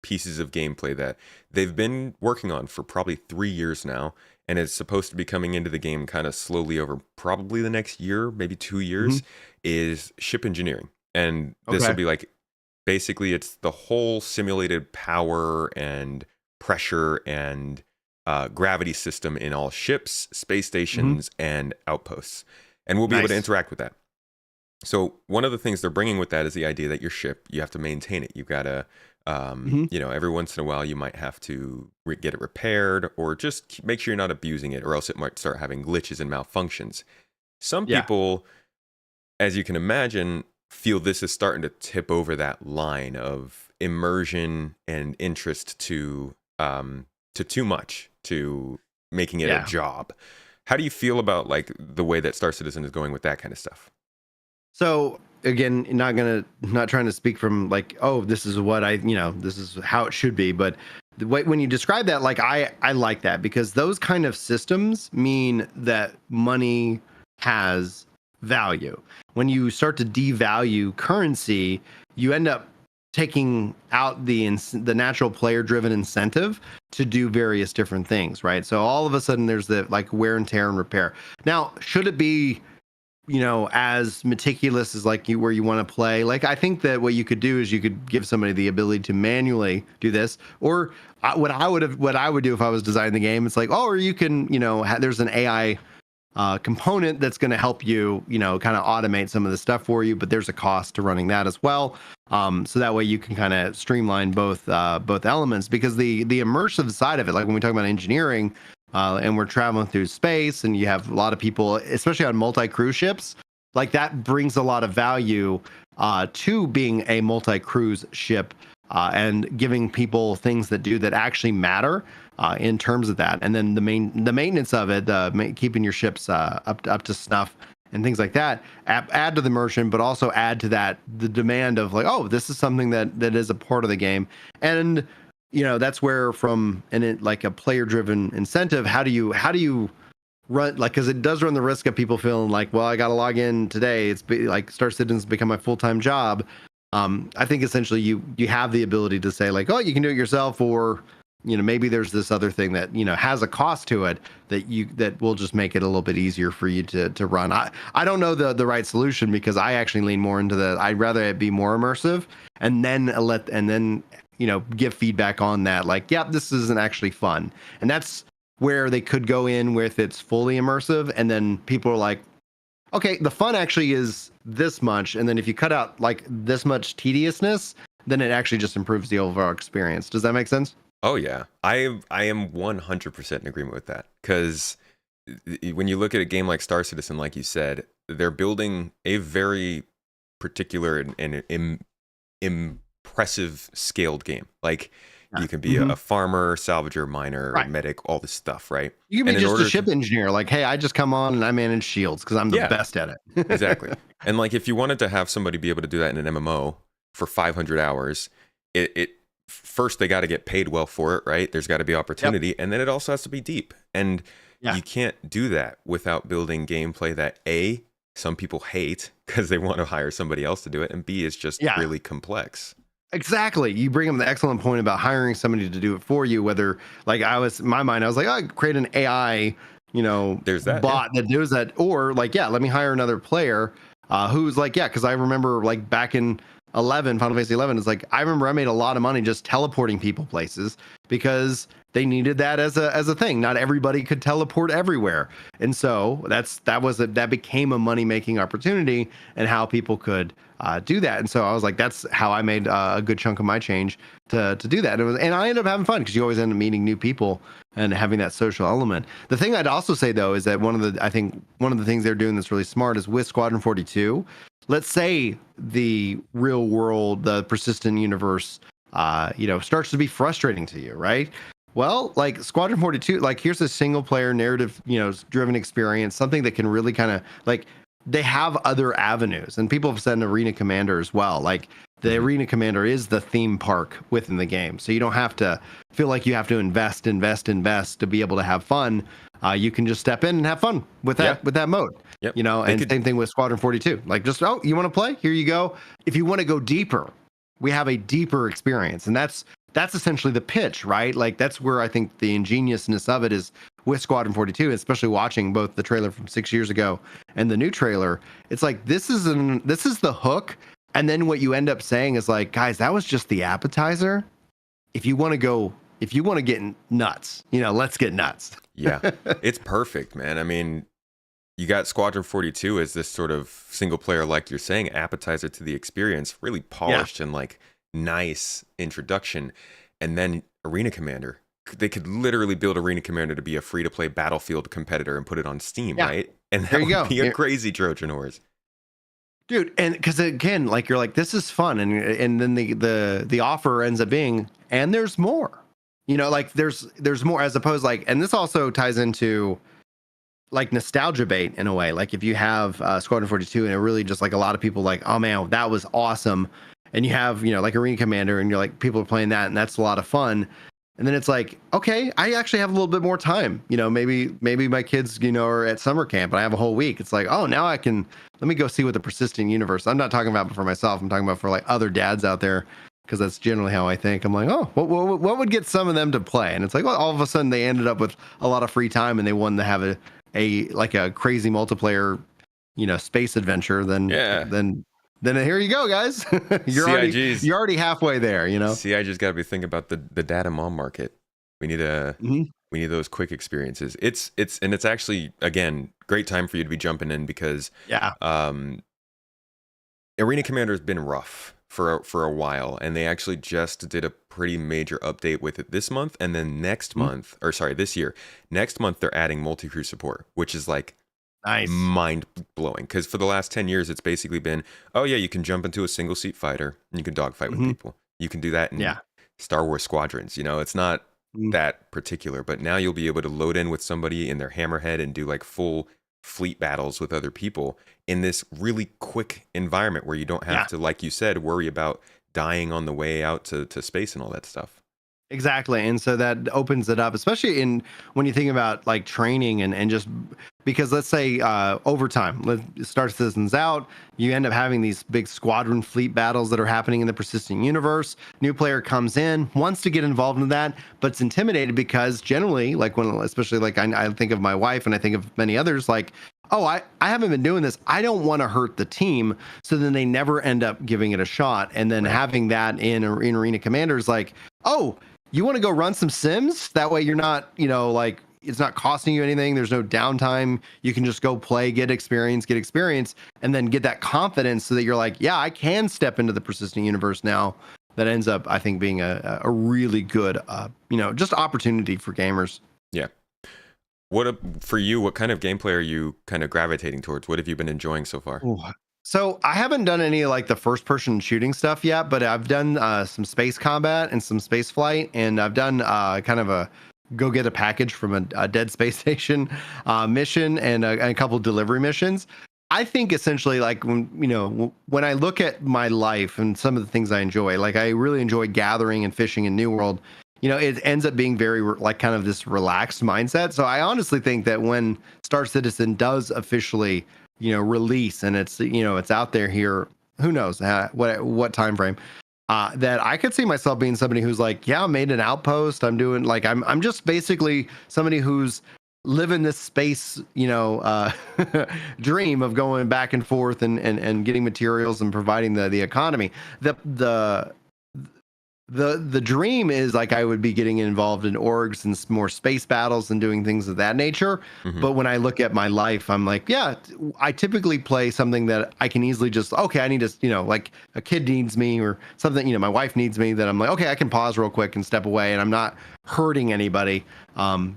pieces of gameplay that they've been working on for probably 3 years now, and it's supposed to be coming into the game kind of slowly over probably the next year, maybe 2 years, is ship engineering. And this will be like, basically it's the whole simulated power and pressure and gravity system in all ships, space stations, and outposts. And we'll be able to interact with that. So one of the things they're bringing with that is the idea that your ship, you have to maintain it. You've got to, every once in a while you might have to get it repaired, or just make sure you're not abusing it, or else it might start having glitches and malfunctions. Some people, as you can imagine, feel this is starting to tip over that line of immersion and interest to too much, to making it a job. How do you feel about like the way that Star Citizen is going with that kind of stuff? So again, not trying to speak from like, oh, this is what this is how it should be. But the way, when you describe that, like I like that, because those kind of systems mean that money has value. When you start to devalue currency, you end up taking out the natural player driven incentive to do various different things, right? So all of a sudden there's the like wear and tear and repair. Now, should it be as meticulous as like where you want to play? Like, I think that what you could do is you could give somebody the ability to manually do this, or what I would do if I was designing the game. It's like, or you can, there's an AI component that's going to help you, kind of automate some of the stuff for you, but there's a cost to running that as well. So that way you can kind of streamline both elements, because the immersive side of it, like when we talk about engineering, and we're traveling through space, and you have a lot of people, especially on multi-cruise ships, like that brings a lot of value to being a multi-cruise ship, and giving people things that actually matter in terms of that. And then the maintenance of it, keeping your ships up to snuff and things like that, add to the immersion, but also add to that the demand of like, oh, this is something that is a part of the game. And that's where like a player driven incentive, how do you run, like, because it does run the risk of people feeling like, well, I got to log in today. It's like Star Citizen's become my full-time job. I think essentially you have the ability to say like, oh, you can do it yourself, or maybe there's this other thing that has a cost to it that will just make it a little bit easier for you to run. I don't know the right solution, because I actually lean more into I'd rather it be more immersive, and then give feedback on that, like, yeah, this isn't actually fun. And that's where they could go in with it's fully immersive, and then people are like, okay, the fun actually is this much, and then if you cut out like this much tediousness, then it actually just improves the overall experience. Does that make sense? Oh yeah, I am 100% in agreement with that, because when you look at a game like Star Citizen, like you said, they're building a very particular and impressive scaled game. Like, you can be a farmer, salvager, miner, medic, all this stuff, right? You can be just a ship engineer. Like, hey, I just come on and I manage shields because I'm the best at it. Exactly. And like, if you wanted to have somebody be able to do that in an MMO for 500 hours, it first, they got to get paid well for it, right? There's got to be opportunity, and then it also has to be deep. And you can't do that without building gameplay that A, some people hate because they want to hire somebody else to do it, and B, is just really complex. Exactly. You bring up the excellent point about hiring somebody to do it for you. Whether, like, in my mind, I was like, oh, create an AI, there's that bot that does that, or like, let me hire another player who's like, because I remember like back in Final Fantasy 11 is like, I remember I made a lot of money just teleporting people places, because they needed that as a thing. Not everybody could teleport everywhere, and so that became a money making opportunity, and how people could do that. And so I was like, that's how I made a good chunk of my change to do that. And I ended up having fun, because you always end up meeting new people and having that social element. The thing I'd also say though is that one of the things they're doing that's really smart is with Squadron 42. Let's say the real world, the persistent universe, starts to be frustrating to you, right? Well, like Squadron 42, like here's a single player narrative, driven experience, something that can really kind of like, they have other avenues, and people have said an arena commander as well. Like, the arena commander is the theme park within the game. So you don't have to feel like you have to invest to be able to have fun. You can just step in and have fun with that mode. Yep. Same thing with Squadron 42. Like, just, oh, you want to play? Here you go. If you want to go deeper, we have a deeper experience. And that's that's essentially the pitch, right? Like that's where I think the ingeniousness of it is with Squadron 42, especially watching both the trailer from 6 years ago and the new trailer. It's like this is the hook, and then what you end up saying is like, guys, that was just the appetizer. If you want to get nuts, let's get nuts. Yeah, it's perfect, man. I mean, you got Squadron 42 as this sort of single player, like you're saying, appetizer to the experience, really polished and like nice introduction. And then Arena Commander, they could literally build Arena Commander to be a free to play Battlefield competitor and put it on Steam, right? And that would be a crazy Trojan horse. Dude, and because again, like you're like, this is fun, and then the offer ends up being, and there's more, like there's more, as opposed like, and this also ties into like nostalgia bait in a way. Like if you have Squadron 42, and it really just like a lot of people like, oh man, that was awesome, and you have like Arena Commander, and you're like, people are playing that, and that's a lot of fun. And then it's like, okay, I actually have a little bit more time. Maybe my kids, are at summer camp and I have a whole week. It's like, oh, now let me go see what the persistent universe. I'm not talking about for myself. I'm talking about for like other dads out there, because that's generally how I think. I'm like, oh, what would get some of them to play? And it's like, well, all of a sudden they ended up with a lot of free time and they wanted to have a crazy multiplayer, space adventure. Then here you go, guys. you're already halfway there, CIG's got to be thinking about the data mom market. We need we need those quick experiences. It's actually, again, great time for you to be jumping in, because Arena Commander has been rough for a while, and they actually just did a pretty major update with it this month, and then this year. Next month they're adding multi-crew support, which is like nice, mind blowing, because for the last 10 years it's basically been, oh yeah, you can jump into a single seat fighter and you can dogfight with people. You can do that in Star Wars Squadrons. It's not that particular, but now you'll be able to load in with somebody in their Hammerhead and do like full fleet battles with other people in this really quick environment where you don't have to, like you said, worry about dying on the way out to space and all that stuff. Exactly. And so that opens it up, especially when you think about like training and just because let's say overtime, Star Citizen's out, you end up having these big squadron fleet battles that are happening in the persistent universe. New player comes in, wants to get involved in that, but it's intimidated because generally, like especially like I think of my wife and I think of many others, like, oh, I haven't been doing this. I don't want to hurt the team. So then they never end up giving it a shot. And then having that in Arena Commander is like, oh, you want to go run some sims? That way you're not, like it's not costing you anything. There's no downtime. You can just go play, get experience, and then get that confidence so that you're like, yeah, I can step into the persistent universe now. That ends up, I think, being a really good, just opportunity for gamers. Yeah. For you, what kind of gameplay are you kind of gravitating towards? What have you been enjoying so far? Ooh. So I haven't done any like the first person shooting stuff yet, but I've done some space combat and some space flight, and I've done kind of a go get a package from a dead space station mission and a couple delivery missions. I think essentially like when I look at my life and some of the things I enjoy, like I really enjoy gathering and fishing in New World. It ends up being very like kind of this relaxed mindset. So I honestly think that when Star Citizen does officially release and it's out there here, who knows what time frame, that I could see myself being somebody who's like, yeah, I made an outpost. I'm doing like, I'm just basically somebody who's living this space, dream of going back and forth and getting materials and providing the economy. The dream is like I would be getting involved in orgs and more space battles and doing things of that nature. Mm-hmm. But when I look at my life, I'm like, yeah, I typically play something that I can easily just, okay, I need to, like a kid needs me or something, my wife needs me, that I'm like, okay, I can pause real quick and step away and I'm not hurting anybody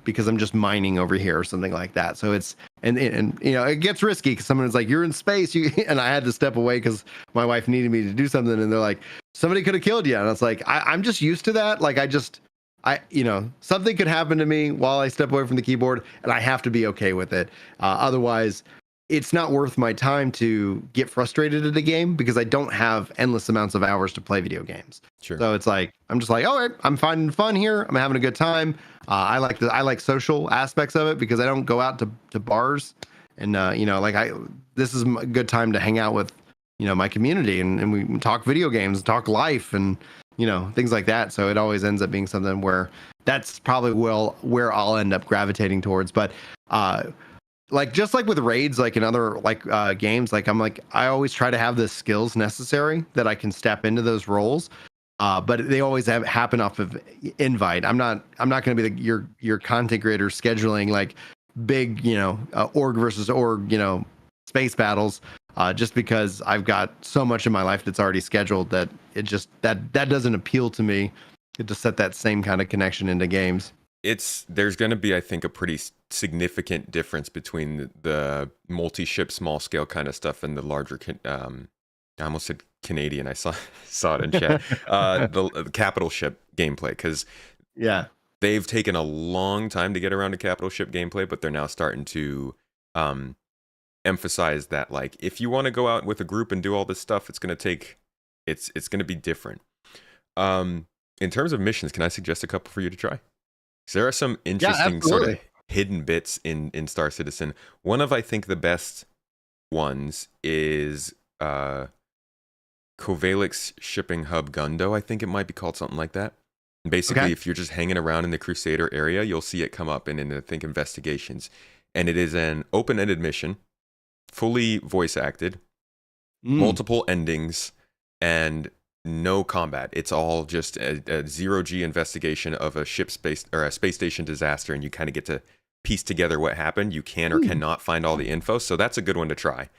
because I'm just mining over here or something like that. So it's, and it gets risky because someone's like, you're in space, and I had to step away because my wife needed me to do something, and they're like, somebody could have killed you, and I was like, I'm just used to that. Like something could happen to me while I step away from the keyboard, and I have to be okay with it. Otherwise, it's not worth my time to get frustrated at a game because I don't have endless amounts of hours to play video games. Sure. So it's like, I'm just like, all right, I'm finding fun here. I'm having a good time. I like social aspects of it because I don't go out to bars and, this is a good time to hang out with, my community and we talk video games, talk life and, things like that. So it always ends up being something where that's probably where I'll end up gravitating towards. But like just like with raids, like in other like games, like I always try to have the skills necessary that I can step into those roles. But they always happen off of invite. I'm not going to be your content creator scheduling like big, org versus org, space battles. Just because I've got so much in my life that's already scheduled that it just that doesn't appeal to me to set that same kind of connection into games. There's going to be, I think, a pretty significant difference between the multi-ship, small-scale kind of stuff and the larger. I almost said Canadian. I saw it in chat. The capital ship gameplay, because they've taken a long time to get around to capital ship gameplay, but they're now starting to emphasize that, like, if you want to go out with a group and do all this stuff, it's going to be different. In terms of missions, can I suggest a couple for you to try? There are some interesting sort of hidden bits in Star Citizen. One of, I think, the best ones is Kovalik's shipping hub Gundo. I think it might be called something like that. And basically, if you're just hanging around in the Crusader area, you'll see it come up in I think, investigations. And it is an open-ended mission, fully voice acted, multiple endings, and no combat. It's all just a zero-G investigation of a space station disaster, and you kind of get to piece together what happened. You can or cannot find all the info, so that's a good one to try.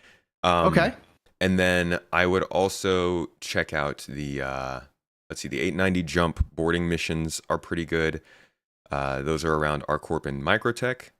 And then I would also check out the the 890 jump boarding missions are pretty good. Those are around ArcCorp and Microtech.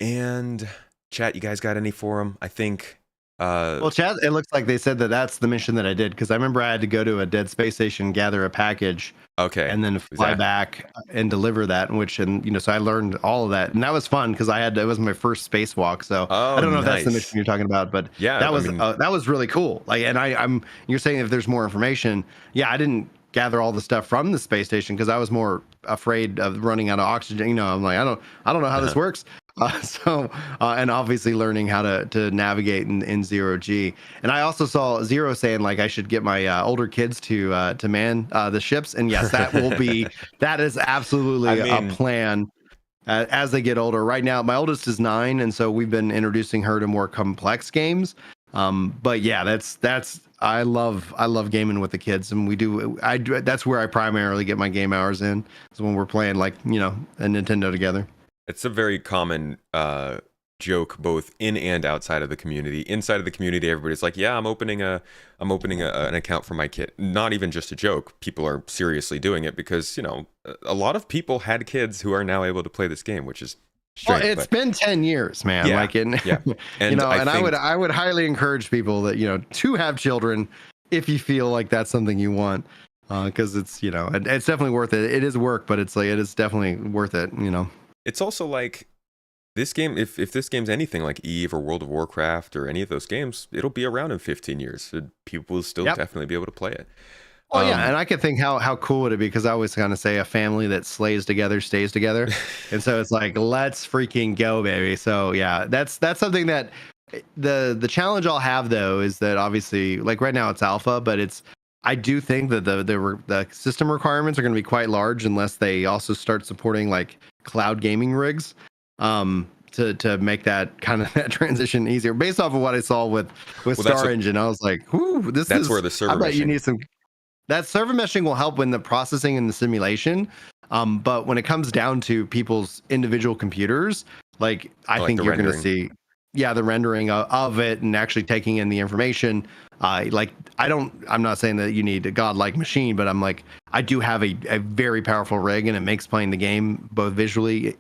And chat, you guys got any for them? I think. Well, chat, it looks like they said that's the mission that I did, because I remember I had to go to a dead space station, gather a package, and then fly back and deliver that. So I learned all of that, and that was fun because it was my first spacewalk. So I don't know if that's the mission you're talking about, but that was really cool. Like, and you're saying if there's more information, I didn't gather all the stuff from the space station because I was more afraid of running out of oxygen. I'm like, I don't know how this works. And obviously learning how to navigate in zero G. And I also saw Zero saying like I should get my older kids to man the ships. And yes, that is absolutely a plan as they get older. Right now, my oldest is 9, and so we've been introducing her to more complex games. But yeah, that's I love gaming with the kids, and that's where I primarily get my game hours in, is when we're playing like a Nintendo together. It's a very common joke both in and outside of the community. Inside of the community, everybody's like, "Yeah, I'm opening an account for my kid." Not even just a joke. People are seriously doing it because a lot of people had kids who are now able to play this game, which is strange. Well, it's been 10 years, man. And I would highly encourage people that to have children if you feel like that's something you want, because it's it's definitely worth it. It is work, but it's like it is definitely worth it. It's also like this game, if this game's anything like Eve or World of Warcraft or any of those games, it'll be around in 15 years. People will still definitely be able to play it. Oh, and I could think how cool would it be, because I always kind of say a family that slays together stays together. And so it's like, let's freaking go, baby. So yeah, that's something that the challenge I'll have, though, is that obviously, like right now it's alpha, but I do think that the system requirements are going to be quite large unless they also start supporting like cloud gaming rigs to make that kind of that transition easier. Based off of what I saw with Star Engine, I was like, "Whoo, that's where the server." I bet you need some. That server meshing will help in the processing and the simulation, but when it comes down to people's individual computers, like I think you're going to see, the rendering of it and actually taking in the information. I'm not saying that you need a godlike machine, but I'm like, I do have a very powerful rig, and it makes playing the game both visually,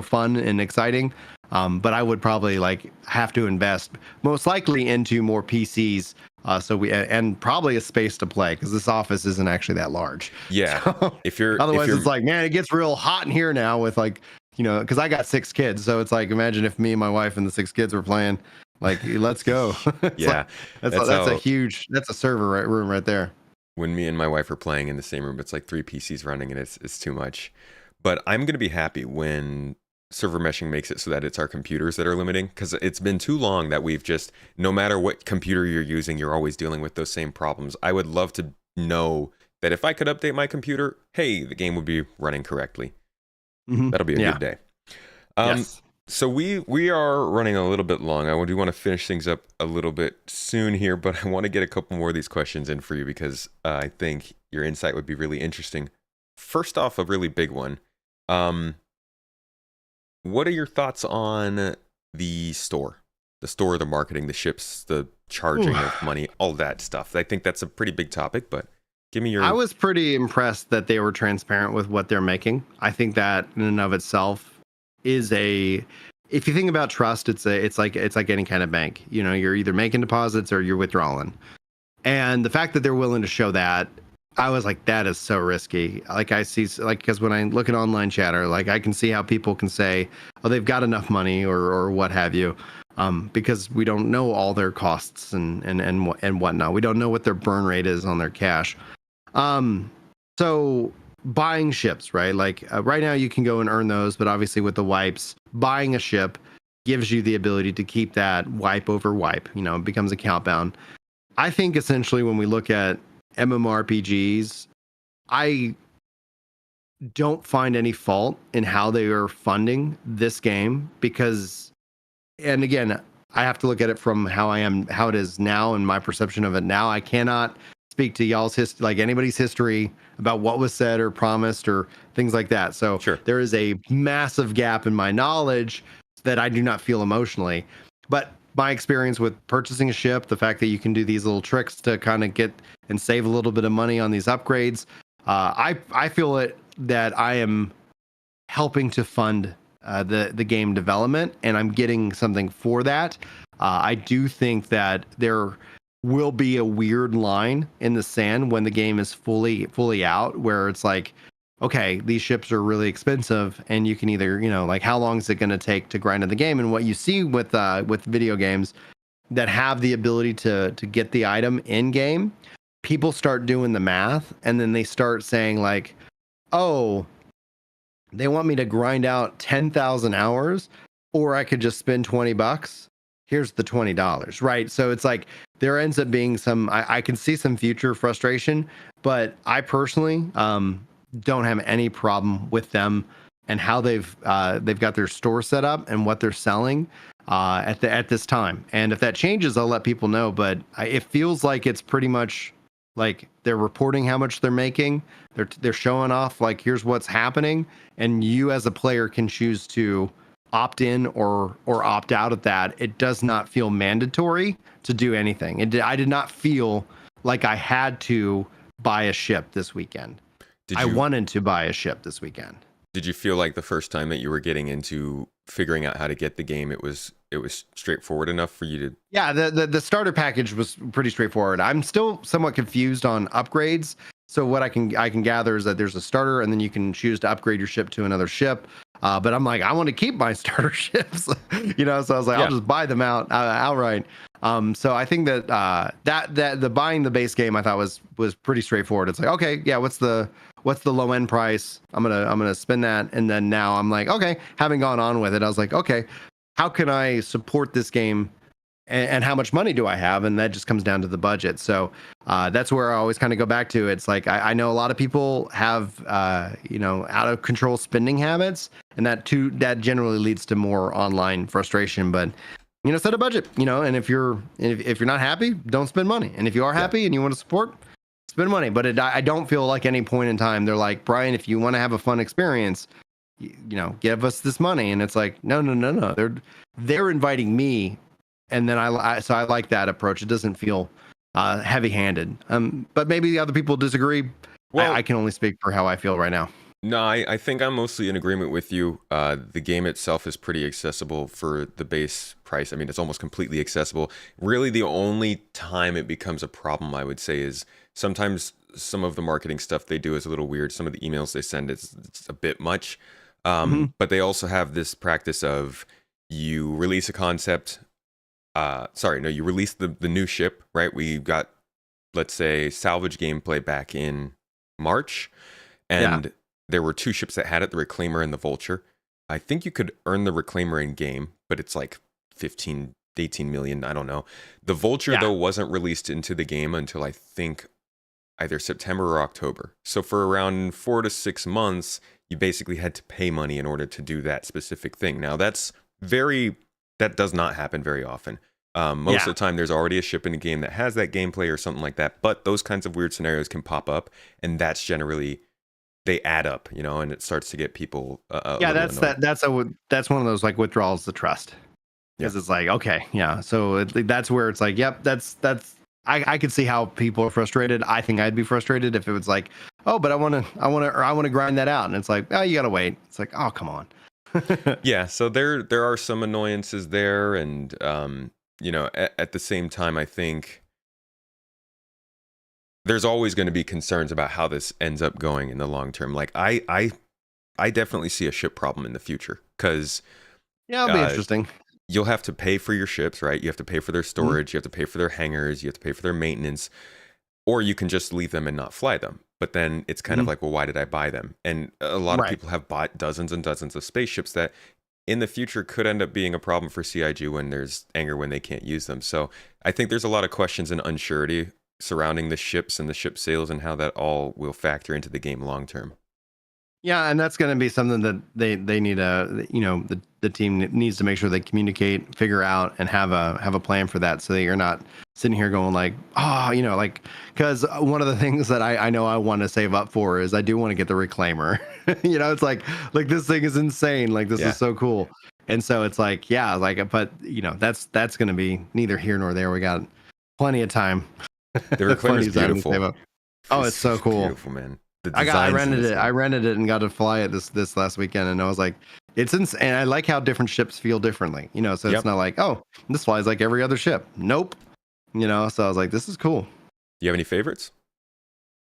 fun and exciting. But I would probably have to invest most likely into more PCs. And probably a space to play, because this office isn't actually that large. Yeah. So, it's like, man, it gets real hot in here now with because I got 6 kids. So it's like, imagine if me and my wife and the 6 kids were playing. Like, let's go. That's a server room right there. When me and my wife are playing in the same room, it's like 3 PCs running, and it's too much. But I'm going to be happy when server meshing makes it so that it's our computers that are limiting, because it's been too long that we've just, no matter what computer you're using, you're always dealing with those same problems. I would love to know that if I could update my computer, hey, the game would be running correctly. Mm-hmm. That'll be a good day. Yes. So we are running a little bit long. I do want to finish things up a little bit soon here, but I want to get a couple more of these questions in for you because I think your insight would be really interesting. First off, a really big one. What are your thoughts on the store? The store, the marketing, the ships, the charging of money, all that stuff. I think that's a pretty big topic, but give me your... I was pretty impressed that they were transparent with what they're making. I think that in and of itself is a... If you think about trust, it's like any kind of bank. You know, you're either making deposits or you're withdrawing. And the fact that they're willing to show that, I was like, that is so risky. Like I see, like, because when I look at online chatter, like I can see how people can say, oh, they've got enough money or what have you. Because we don't know all their costs and whatnot. We don't know what their burn rate is on their cash. So buying ships, right? Like right now you can go and earn those, but obviously with the wipes, buying a ship gives you the ability to keep that wipe over wipe. You know, it becomes account bound. I think essentially when we look at MMORPGs, I don't find any fault in how they are funding this game because, and again, I have to look at it from how it is now and my perception of it now. I cannot speak to y'all's like anybody's history about what was said or promised or things like that. So there is a massive gap in my knowledge that I do not feel emotionally. But my experience with purchasing a ship, the fact that you can do these little tricks to kind of get and save a little bit of money on these upgrades, I feel that I am helping to fund the game development, and I'm getting something for that. I do think that there will be a weird line in the sand when the game is fully out, where it's like, okay, these ships are really expensive, and you can either, you know, like how long is it going to take to grind in the game? And what you see with video games that have the ability to get the item in game, people start doing the math, and then they start saying like, oh, they want me to grind out 10,000 hours, or I could just spend $20. Here's the $20, right? So it's like there ends up being some, I can see some future frustration, but I personally don't have any problem with them and how they've got their store set up and what they're selling at this time. And if that changes, I'll let people know. But it feels like it's pretty much like they're reporting how much they're making. They're showing off like here's what's happening, and you as a player can choose to opt in or opt out of that. It does not feel mandatory to do anything. I did not feel like I had to buy a ship this weekend. I wanted to buy a ship this weekend. Did you feel like the first time that you were getting into figuring out how to get the game, it was straightforward enough for you to... Yeah, the starter package was pretty straightforward. I'm still somewhat confused on upgrades. So what I can gather is that there's a starter, and then you can choose to upgrade your ship to another ship. But I'm like, I want to keep my starter ships, you know. So I was like, I'll just buy them outright. So I think that that the buying the base game I thought was pretty straightforward. It's like, okay, yeah, what's the low end price? I'm gonna spend that, and then now I'm like, okay, having gone on with it, I was like, okay, how can I support this game? And how much money do I have? And that just comes down to the budget. So that's where I always kind of go back to. It's like I know a lot of people have out of control spending habits, and that generally leads to more online frustration. But set a budget. And if you're not happy, don't spend money. And if you are happy and you want to support, spend money. But I don't feel like any point in time they're like, Brian, if you want to have a fun experience, give us this money. And it's like, no. They're inviting me. And then I like that approach. It doesn't feel heavy-handed. But maybe the other people disagree. Well, I can only speak for how I feel right now. No, I think I'm mostly in agreement with you. The game itself is pretty accessible for the base price. I mean, it's almost completely accessible. Really, the only time it becomes a problem, I would say, is sometimes some of the marketing stuff they do is a little weird. Some of the emails they send, it's a bit much. But they also have this practice of you release a concept... you release the new ship, right? We got, let's say, salvage gameplay back in March, and there were two ships that had it, the Reclaimer and the Vulture. I think you could earn the Reclaimer in game, but it's like 15, 18 million, I don't know. The Vulture, though, wasn't released into the game until I think either September or October. So for around 4 to 6 months, you basically had to pay money in order to do that specific thing. Now that does not happen very often. Most of the time, there's already a ship in a game that has that gameplay or something like that. But those kinds of weird scenarios can pop up, and that's generally, they add up, and it starts to get people. That's one of those like withdrawals of trust, because it's like, okay, yeah. So that's where it's like, yep, that's. I could see how people are frustrated. I think I'd be frustrated if it was like, oh, but I want to grind that out, and it's like, oh, you gotta wait. It's like, oh, come on. Yeah. So there are some annoyances there, and at the same time, I think there's always going to be concerns about how this ends up going in the long term. Like I definitely see a ship problem in the future, because it'll be interesting. You'll have to pay for your ships, right? You have to pay for their storage, you have to pay for their hangars, you have to pay for their maintenance, or you can just leave them and not fly them. But then it's kind of like, well, why did I buy them? And a lot of people have bought dozens and dozens of spaceships that in the future could end up being a problem for CIG when there's anger when they can't use them. So I think there's a lot of questions and unsurety surrounding the ships and the ship sales and how that all will factor into the game long term. Yeah, and that's going to be something that they need the team needs to make sure they communicate, figure out, and have a plan for that, so that you're not sitting here going like, because one of the things that I know I want to save up for is I do want to get the reclaimer. It's like this thing is insane. Like this is so cool. And so it's like, but that's going to be neither here nor there. We got plenty of time. The reclaimer is beautiful. Oh, it's so cool. Beautiful, man. I rented it and got to fly it this last weekend, and I was like, it's insane. And I like how different ships feel differently, so it's not like, oh, this flies like every other ship. Nope. So I was like, this is cool. Do you have any favorites?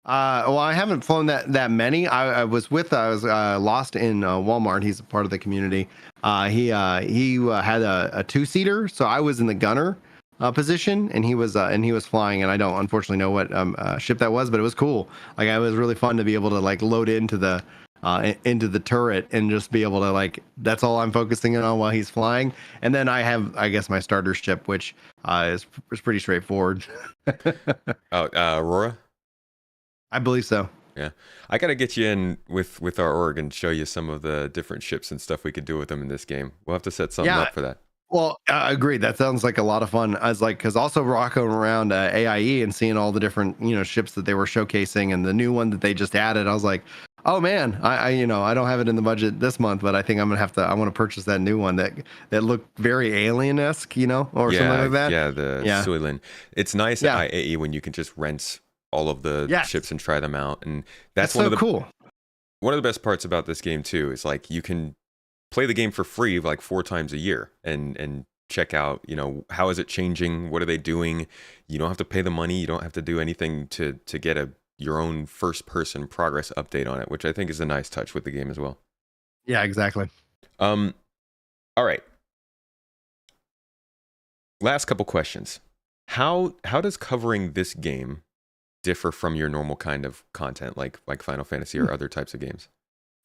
Well, I haven't flown that many. I was lost in Walmart. He's a part of the community. He had a 2-seater, so I was in the gunner position, and he was flying, and I don't unfortunately know what ship that was, but it was cool. Like, it was really fun to be able to like load into the turret and just be able to like, that's all I'm focusing on while he's flying. And then I have, I guess, my starter ship, which is pretty straightforward. Aurora? I believe so. Yeah, I gotta get you in with our org and show you some of the different ships and stuff we could do with them in this game. We'll have to set something up for that. Well, I agree. That sounds like a lot of fun. I was like, because also rocking around AIE and seeing all the different ships that they were showcasing, and the new one that they just added, I was like, oh man, I don't have it in the budget this month, but I think I'm gonna have to. I want to purchase that new one that looked very alien-esque, or something like that. Yeah, the Suilin. It's nice at IAE when you can just rent all of the ships and try them out, and that's one of the cool. One of the best parts about this game too is like you can play the game for free like 4 times a year and check out, how is it changing? What are they doing? You don't have to pay the money. You don't have to do anything to get your own first person progress update on it, which I think is a nice touch with the game as well. Yeah, exactly. All right. Last couple questions. How does covering this game differ from your normal kind of content like Final Fantasy or other types of games?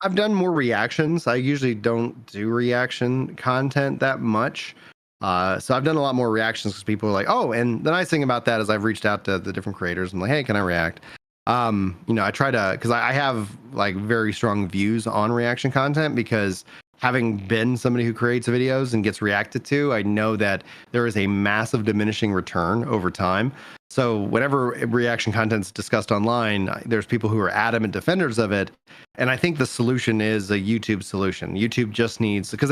I've done more reactions. I usually don't do reaction content that much. So I've done a lot more reactions because people are like, oh, and the nice thing about that is I've reached out to the different creators. I'm like, hey, can I react? I try to, because I have like very strong views on reaction content, because having been somebody who creates videos and gets reacted to, I know that there is a massive diminishing return over time. So whenever reaction content's discussed online, there's people who are adamant defenders of it. And I think the solution is a YouTube solution. YouTube just needs, because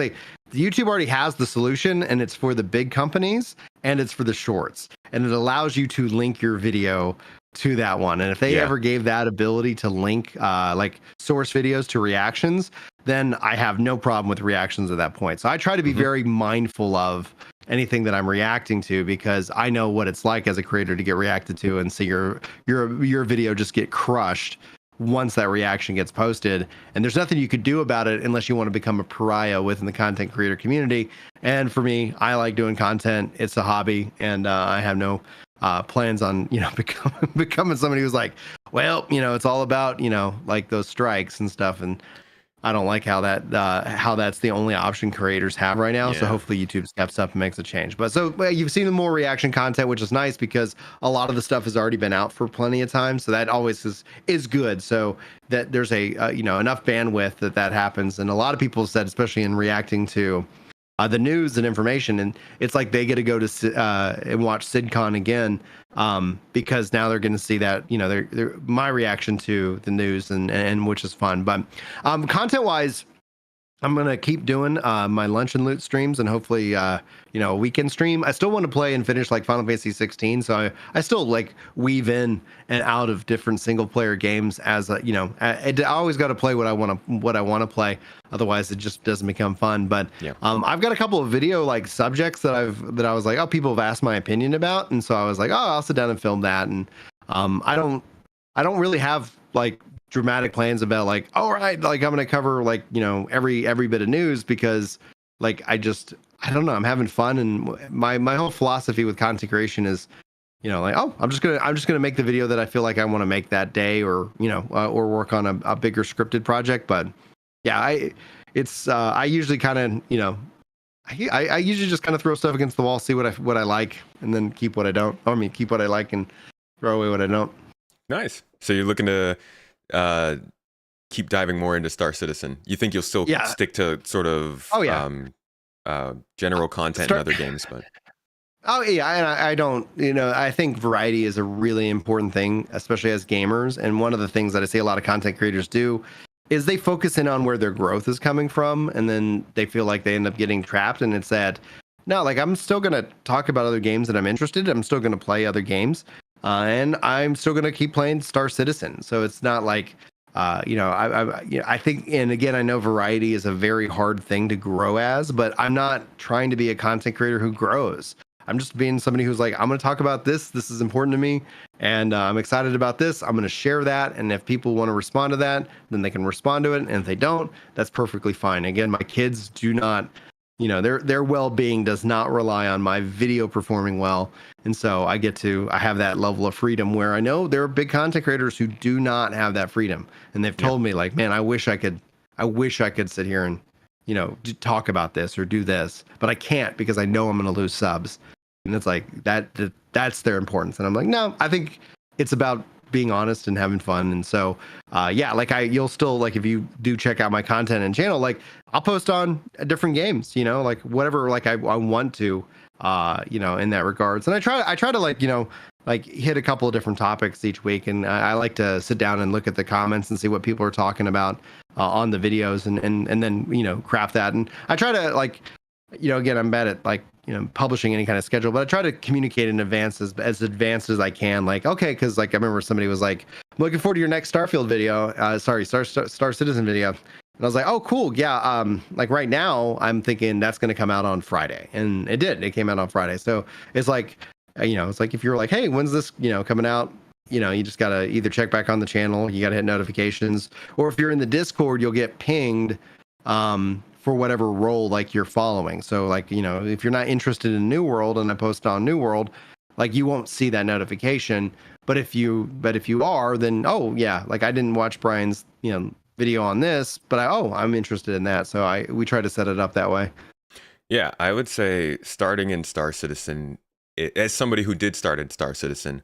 YouTube already has the solution, and it's for the big companies and it's for the shorts. And it allows you to link your video to that one. And if they ever gave that ability to link like source videos to reactions, then I have no problem with reactions at that point. So I try to be very mindful of anything that I'm reacting to, because I know what it's like as a creator to get reacted to and see your video just get crushed once that reaction gets posted. And there's nothing you could do about it unless you want to become a pariah within the content creator community. And for me, I like doing content. It's a hobby, and I have no plans on becoming somebody who's like, well, it's all about like those strikes and stuff. And I don't like how that's the only option creators have right now. So Yeah. hopefully YouTube steps up and makes a change. But so you've seen more reaction content, which is nice because a lot of the stuff has already been out for plenty of time. So that always is good. So that there's a enough bandwidth that happens. And a lot of people said, especially in reacting to the news and information, and it's like they get to go to and watch SidCon again, because now they're going to see that they're my reaction to the news, and which is fun. But content wise, I'm gonna keep doing my lunch and loot streams, and hopefully a weekend stream. I still want to play and finish like Final Fantasy 16, so I still like weave in and out of different single player games as I always got to play what I want to play. Otherwise, it just doesn't become fun. But Yeah. I've got a couple of video like subjects that I was like, oh, people have asked my opinion about, and so I was like, oh, I'll sit down and film that. And I don't really have like dramatic plans about like, all right, like I'm gonna cover like every bit of news, because like I don't know, I'm having fun, and my whole philosophy with content creation is like, oh, I'm just gonna make the video that I feel like I want to make that day, or or work on a bigger scripted project. But yeah, I usually kind of I usually just kind of throw stuff against the wall, see what I like, and then keep what I don't. I mean, keep what I like and throw away what I don't. Nice. So you're looking to keep diving more into Star Citizen. You think you'll still stick to sort of general content in other games, but oh yeah, and I don't, I think variety is a really important thing, especially as gamers. And one of the things that I see a lot of content creators do is they focus in on where their growth is coming from, and then they feel like they end up getting trapped. And it's that, no, like I'm still gonna talk about other games that I'm interested in. I'm still gonna play other games, and I'm still gonna keep playing Star Citizen. So it's not like I think, and again, I know variety is a very hard thing to grow as, but I'm not trying to be a content creator who grows. I'm just being somebody who's like, I'm going to talk about this. This is important to me, and I'm excited about this. I'm going to share that, and if people want to respond to that, then they can respond to it. And if they don't, that's perfectly fine. Again, my kids do not, their well-being does not rely on my video performing well, and so I have that level of freedom where I know there are big content creators who do not have that freedom, and they've told me like, man, I wish I could sit here and talk about this or do this, but I can't because I know I'm going to lose subs. And it's like that's their importance. And I'm like, no, I think it's about being honest and having fun. And so, like you'll still, like, if you do check out my content and channel, like I'll post on different games, like whatever, like I want to, in that regards. And I try to like hit a couple of different topics each week. And I like to sit down and look at the comments and see what people are talking about on the videos, and then, craft that. And I try to again, I'm bad at publishing any kind of schedule, but I try to communicate in advance as advanced as I can. Like, okay, because like I remember somebody was like, I'm looking forward to your next Starfield video. Star Citizen video. And I was like, oh, cool. Yeah. Like right now I'm thinking that's going to come out on Friday. And it did. It came out on Friday. So it's like, it's like if you're like, hey, when's this, coming out? You just got to either check back on the channel, you got to hit notifications, or if you're in the Discord, you'll get pinged for whatever role like you're following. So like, if you're not interested in New World and I post on New World, like you won't see that notification. But if you are, then, oh yeah, like I didn't watch Brian's, video on this, but I'm interested in that. So we try to set it up that way. Yeah, I would say starting in Star Citizen, as somebody who did start in Star Citizen,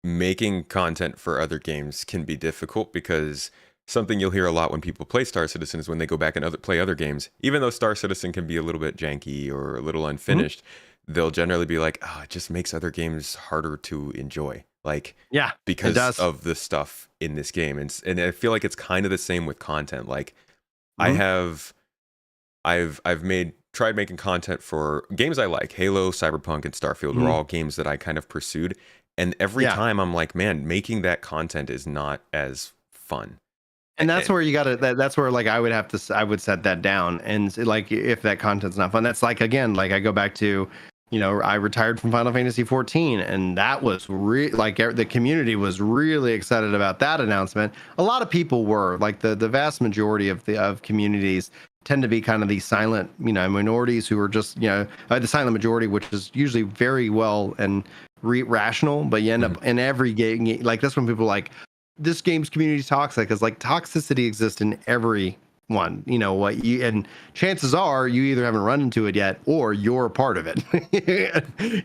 making content for other games can be difficult, because something you'll hear a lot when people play Star Citizen is when they go back and play other games, even though Star Citizen can be a little bit janky or a little unfinished, they'll generally be like, oh, it just makes other games harder to enjoy. Like, yeah, because of the stuff in this game. And I feel like it's kind of the same with content. Like I've tried making content for games I like. Halo, Cyberpunk, and Starfield are all games that I kind of pursued. And every time I'm like, man, making that content is not as fun. And that's where you gotta, that's where like I would set that down. And like, if that content's not fun, that's like, again, like I go back to, I retired from Final Fantasy 14, and that was like the community was really excited about that announcement. A lot of people were like, the vast majority of communities tend to be kind of these silent, minorities who are just, the silent majority, which is usually very well and rational, but you end up in every game, like that's when people are like, this game's community is toxic, because like toxicity exists in every one. You know what you, and chances are you either haven't run into it yet or you're a part of it.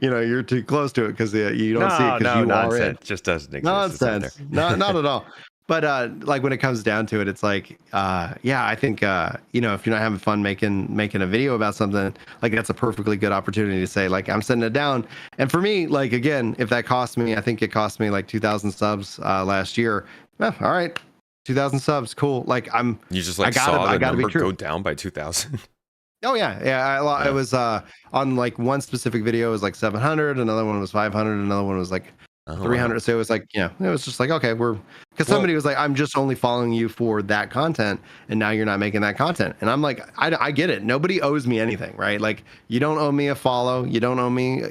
You know, you're too close to it because you don't see it because you nonsense. are it. Just doesn't exist. Nonsense. Not at all. But like when it comes down to it, it's like, yeah, I think you know, if you're not having fun making a video about something, like that's a perfectly good opportunity to say, like, I'm setting it down. And for me, like, again, if that cost me, I think it cost me like 2,000 subs last year. All right, 2,000 subs, cool. Like you just like saw the number go down by 2,000. Oh yeah. I was on like one specific video it was like 700, another one was 500, another one was like 300. Wow. So it was like, it was just like, okay, because somebody was like, I'm just only following you for that content, and now you're not making that content. And I'm like, I get it. Nobody owes me anything, right? Like, you don't owe me a follow, you don't owe me,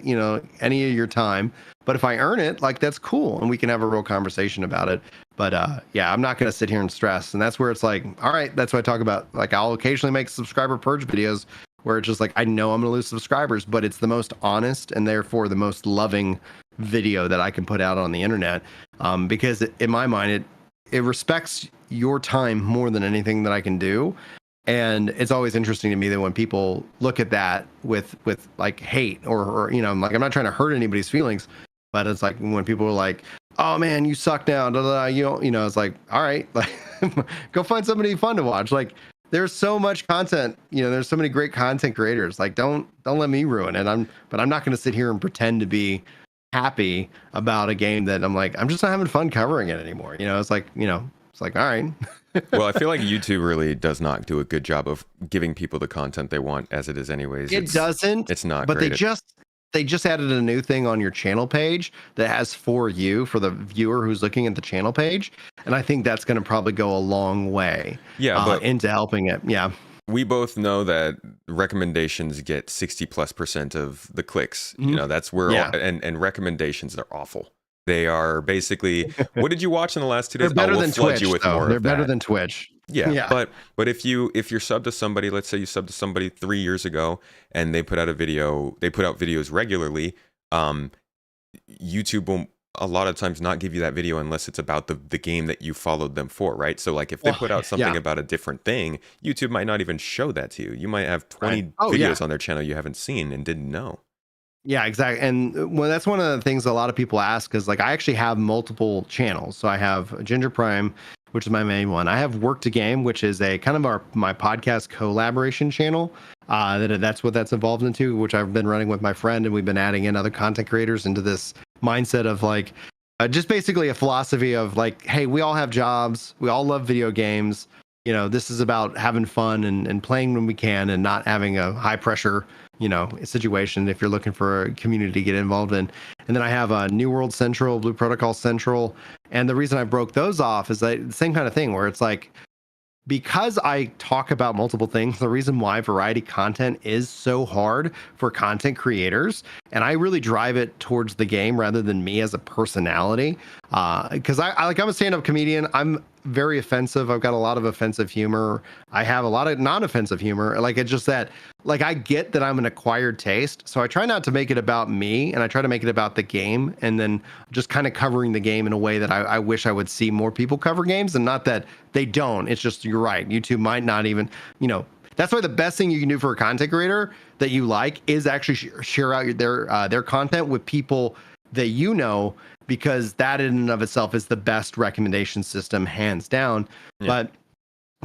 any of your time. But if I earn it, like, that's cool, and we can have a real conversation about it. But yeah, I'm not going to sit here and stress. And that's where it's like, all right, that's what I talk about. Like, I'll occasionally make subscriber purge videos where it's just like, I know I'm going to lose subscribers, but it's the most honest and therefore the most loving video that I can put out on the internet, because in my mind, it respects your time more than anything that I can do. And it's always interesting to me that when people look at that with like hate or like, I'm not trying to hurt anybody's feelings, but it's like when people are like, oh man, you suck now, it's like, all right, like, go find somebody fun to watch. Like, there's so much content, there's so many great content creators. Like, don't let me ruin it. But I'm not going to sit here and pretend to be happy about a game that I'm like, I'm just not having fun covering it anymore. It's like, all right. Well, I feel like YouTube really does not do a good job of giving people the content they want as it is anyways. It doesn't. It's not but great. They just added a new thing on your channel page that has for the viewer who's looking at the channel page. And I think that's going to probably go a long way into helping it. Yeah. We both know that recommendations get 60+% of the clicks. Mm-hmm. That's where, and recommendations are awful. They are basically, what did you watch in the last 2 days? They're better than Twitch, They're better than Twitch. Yeah. But if you're subbed to somebody, let's say you subbed to somebody 3 years ago and they put out videos regularly, YouTube will a lot of times not give you that video unless it's about the game that you followed them for, right? So like if they put out something about a different thing, YouTube might not even show that to you. You might have 20 videos on their channel you haven't seen and didn't know. Yeah, exactly. And that's one of the things a lot of people ask is, like, I actually have multiple channels. So I have Ginger Prime, which is my main one. I have Work to Game, which is a kind of my podcast collaboration channel. That's what that's evolved into, which I've been running with my friend, and we've been adding in other content creators into this mindset of like, just basically a philosophy of like, hey, we all have jobs, we all love video games. This is about having fun and playing when we can, and not having a high pressure, situation if you're looking for a community to get involved in. And then I have New World Central, Blue Protocol Central. And the reason I broke those off is that the same kind of thing where it's like, because I talk about multiple things, the reason why variety content is so hard for content creators, and I really drive it towards the game rather than me as a personality, because I'm a stand-up comedian. I'm very offensive. I've got a lot of offensive humor. I have a lot of non-offensive humor. Like, it's just that, like, I get that I'm an acquired taste, so I try not to make it about me, and I try to make it about the game, and then just kind of covering the game in a way that I wish I would see more people cover games, and not that they don't. It's just, you're right. YouTube might not even, that's why the best thing you can do for a content creator that you like is actually share out their content with people that because that in and of itself is the best recommendation system, hands down. Yeah. But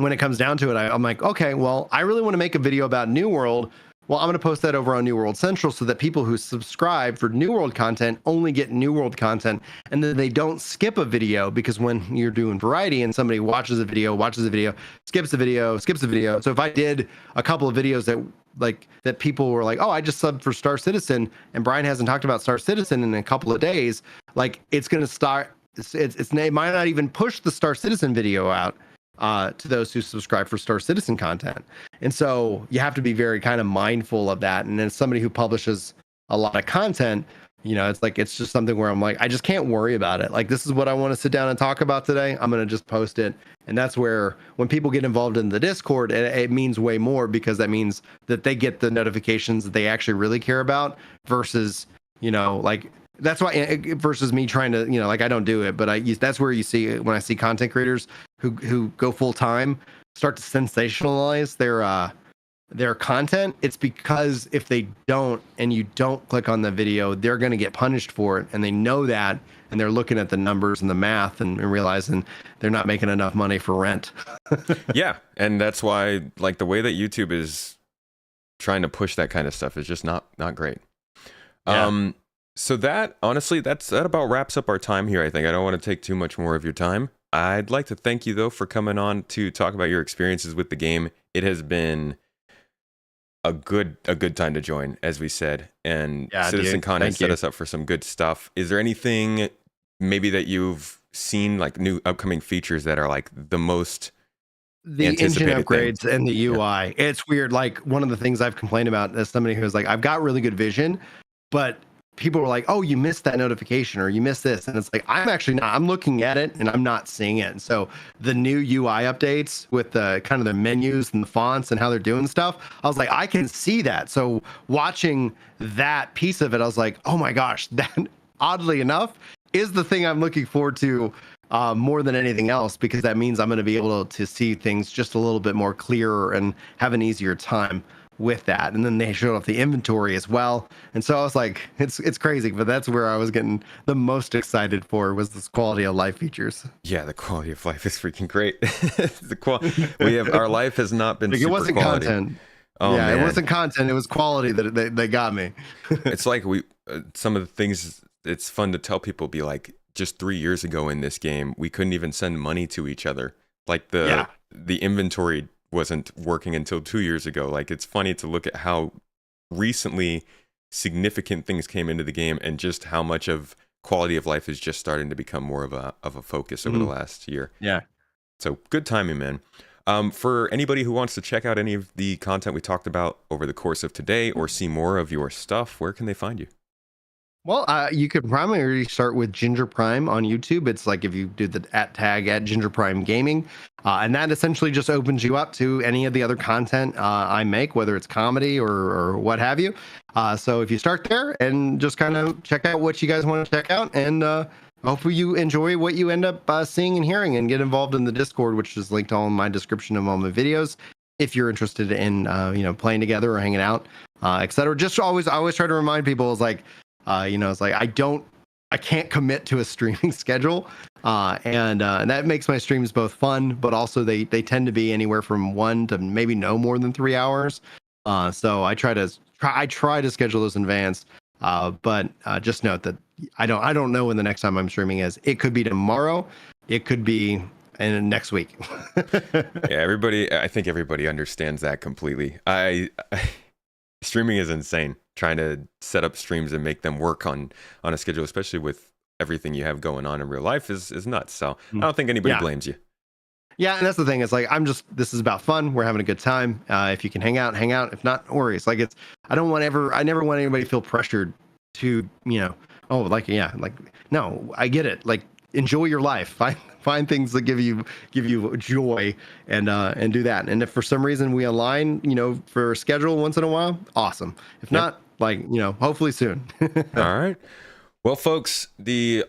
when it comes down to it, I'm like, okay, well, I really want to make a video about New World. Well, I'm going to post that over on New World Central so that people who subscribe for New World content only get New World content, and then they don't skip a video, because when you're doing variety and somebody watches a video, skips a video. So if I did a couple of videos that people were like, oh, I just subbed for Star Citizen, and Brian hasn't talked about Star Citizen in a couple of days, like, it's going to start, it might not even push the Star Citizen video out to those who subscribe for Star Citizen content. And so you have to be very kind of mindful of that. And then somebody who publishes a lot of content, it's like, it's just something where I'm like, I just can't worry about it. Like, this is what I want to sit down and talk about today. I'm going to just post it. And that's where, when people get involved in the Discord, it means way more, because that means that they get the notifications that they actually really care about, versus, like, that's why, versus me trying to, like, I don't do it, but that's where you see, when I see content creators who go full time, start to sensationalize their content, it's because if they don't and you don't click on the video, they're going to get punished for it, and they know that, and they're looking at the numbers and the math and realizing they're not making enough money for rent. Yeah, and that's why like the way that YouTube is trying to push that kind of stuff is just not great. Yeah. So that honestly, that about wraps up our time here. I think I don't want to take too much more of your time. I'd like to thank you though for coming on to talk about your experiences with the game. It has been a good time to join, as we said, and CitizenCon has set us up for some good stuff. Is there anything maybe that you've seen, like new upcoming features that are like the most the engine upgrades and the UI? Yeah. It's weird. Like one of the things I've complained about as somebody who's like, I've got really good vision, but people were like, oh, you missed that notification or you missed this. And it's like, I'm actually not, I'm looking at it and I'm not seeing it. And so the new UI updates with the kind of the menus and the fonts and how they're doing stuff, I was like, I can see that. So watching that piece of it, I was like, oh my gosh, that oddly enough is the thing I'm looking forward to more than anything else, because that means I'm going to be able to see things just a little bit more clearer and have an easier time with that. And then they showed off the inventory as well, and so I was like, it's crazy, but that's where I was getting the most excited for, was this quality of life features. Yeah, the quality of life is freaking great. Our life has not been like, super it wasn't quality. Content. Oh, yeah, man. It wasn't content, it was quality that they got me. It's like some of the things it's fun to tell people, be like, just 3 years ago in this game we couldn't even send money to each other. Like the inventory wasn't working until 2 years ago. Like, it's funny to look at how recently significant things came into the game, and just how much of quality of life is just starting to become more of a focus over the last year. Yeah. So good timing, man. For anybody who wants to check out any of the content we talked about over the course of today, or see more of your stuff, where can they find you? Well, you could primarily start with Ginger Prime on YouTube. It's like if you do the @tag Ginger Prime Gaming, and that essentially just opens you up to any of the other content I make, whether it's comedy or what have you. So if you start there and just kind of check out what you guys want to check out, and hopefully you enjoy what you end up seeing and hearing, and get involved in the Discord, which is linked all in my description of all my videos, if you're interested in playing together or hanging out, etc. Just I always try to remind people, is like, it's like I can't commit to a streaming schedule, and that makes my streams both fun, but also they tend to be anywhere from 1 to maybe no more than 3 hours. So I try to schedule those in advance, but just note that I don't know when the next time I'm streaming is. It could be tomorrow, it could be next week. Yeah, I think everybody understands that completely. Streaming is insane. Trying to set up streams and make them work on a schedule, especially with everything you have going on in real life, is nuts. So I don't think anybody blames you. Yeah, and that's the thing. It's like, this is about fun. We're having a good time. If you can hang out. If not, no worries. Like, I never want anybody to feel pressured to, no, I get it. Like, enjoy your life. Find things that give you joy, and do that. And if for some reason we align, for a schedule once in a while, awesome. If not, hopefully soon. All right. Well, folks,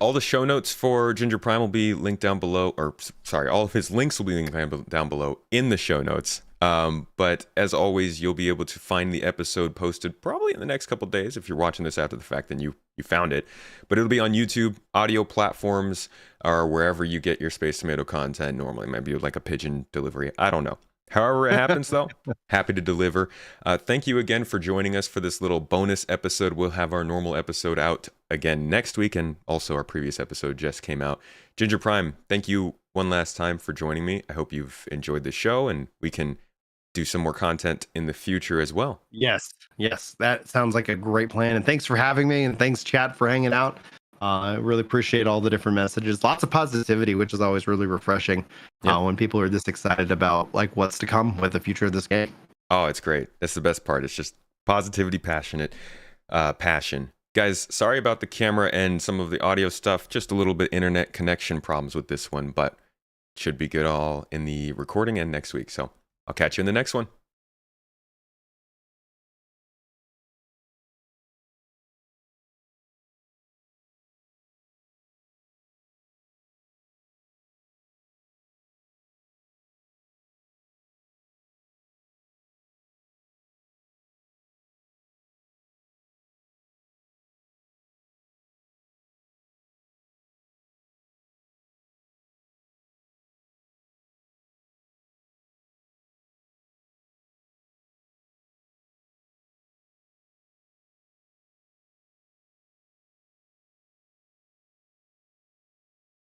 all the show notes for Ginger Prime will be linked down below, all of his links will be linked down below in the show notes. But as always, you'll be able to find the episode posted probably in the next couple of days. If you're watching this after the fact, then you found it. But it'll be on YouTube, audio platforms, or wherever you get your Space Tomato content normally. Maybe like a pigeon delivery. I don't know. However it happens, though, happy to deliver. Thank you again for joining us for this little bonus episode. We'll have our normal episode out again next week, and also our previous episode just came out. Ginger Prime, thank you one last time for joining me. I hope you've enjoyed the show, and we can do some more content in the future as well. Yes, that sounds like a great plan. And thanks for having me, and thanks, chat, for hanging out. I really appreciate all the different messages. Lots of positivity, which is always really refreshing when people are this excited about like what's to come with the future of this game. Oh, it's great. That's the best part. It's just positivity, passion. Guys, sorry about the camera and some of the audio stuff. Just a little bit internet connection problems with this one, but should be good all in the recording and next week. So I'll catch you in the next one.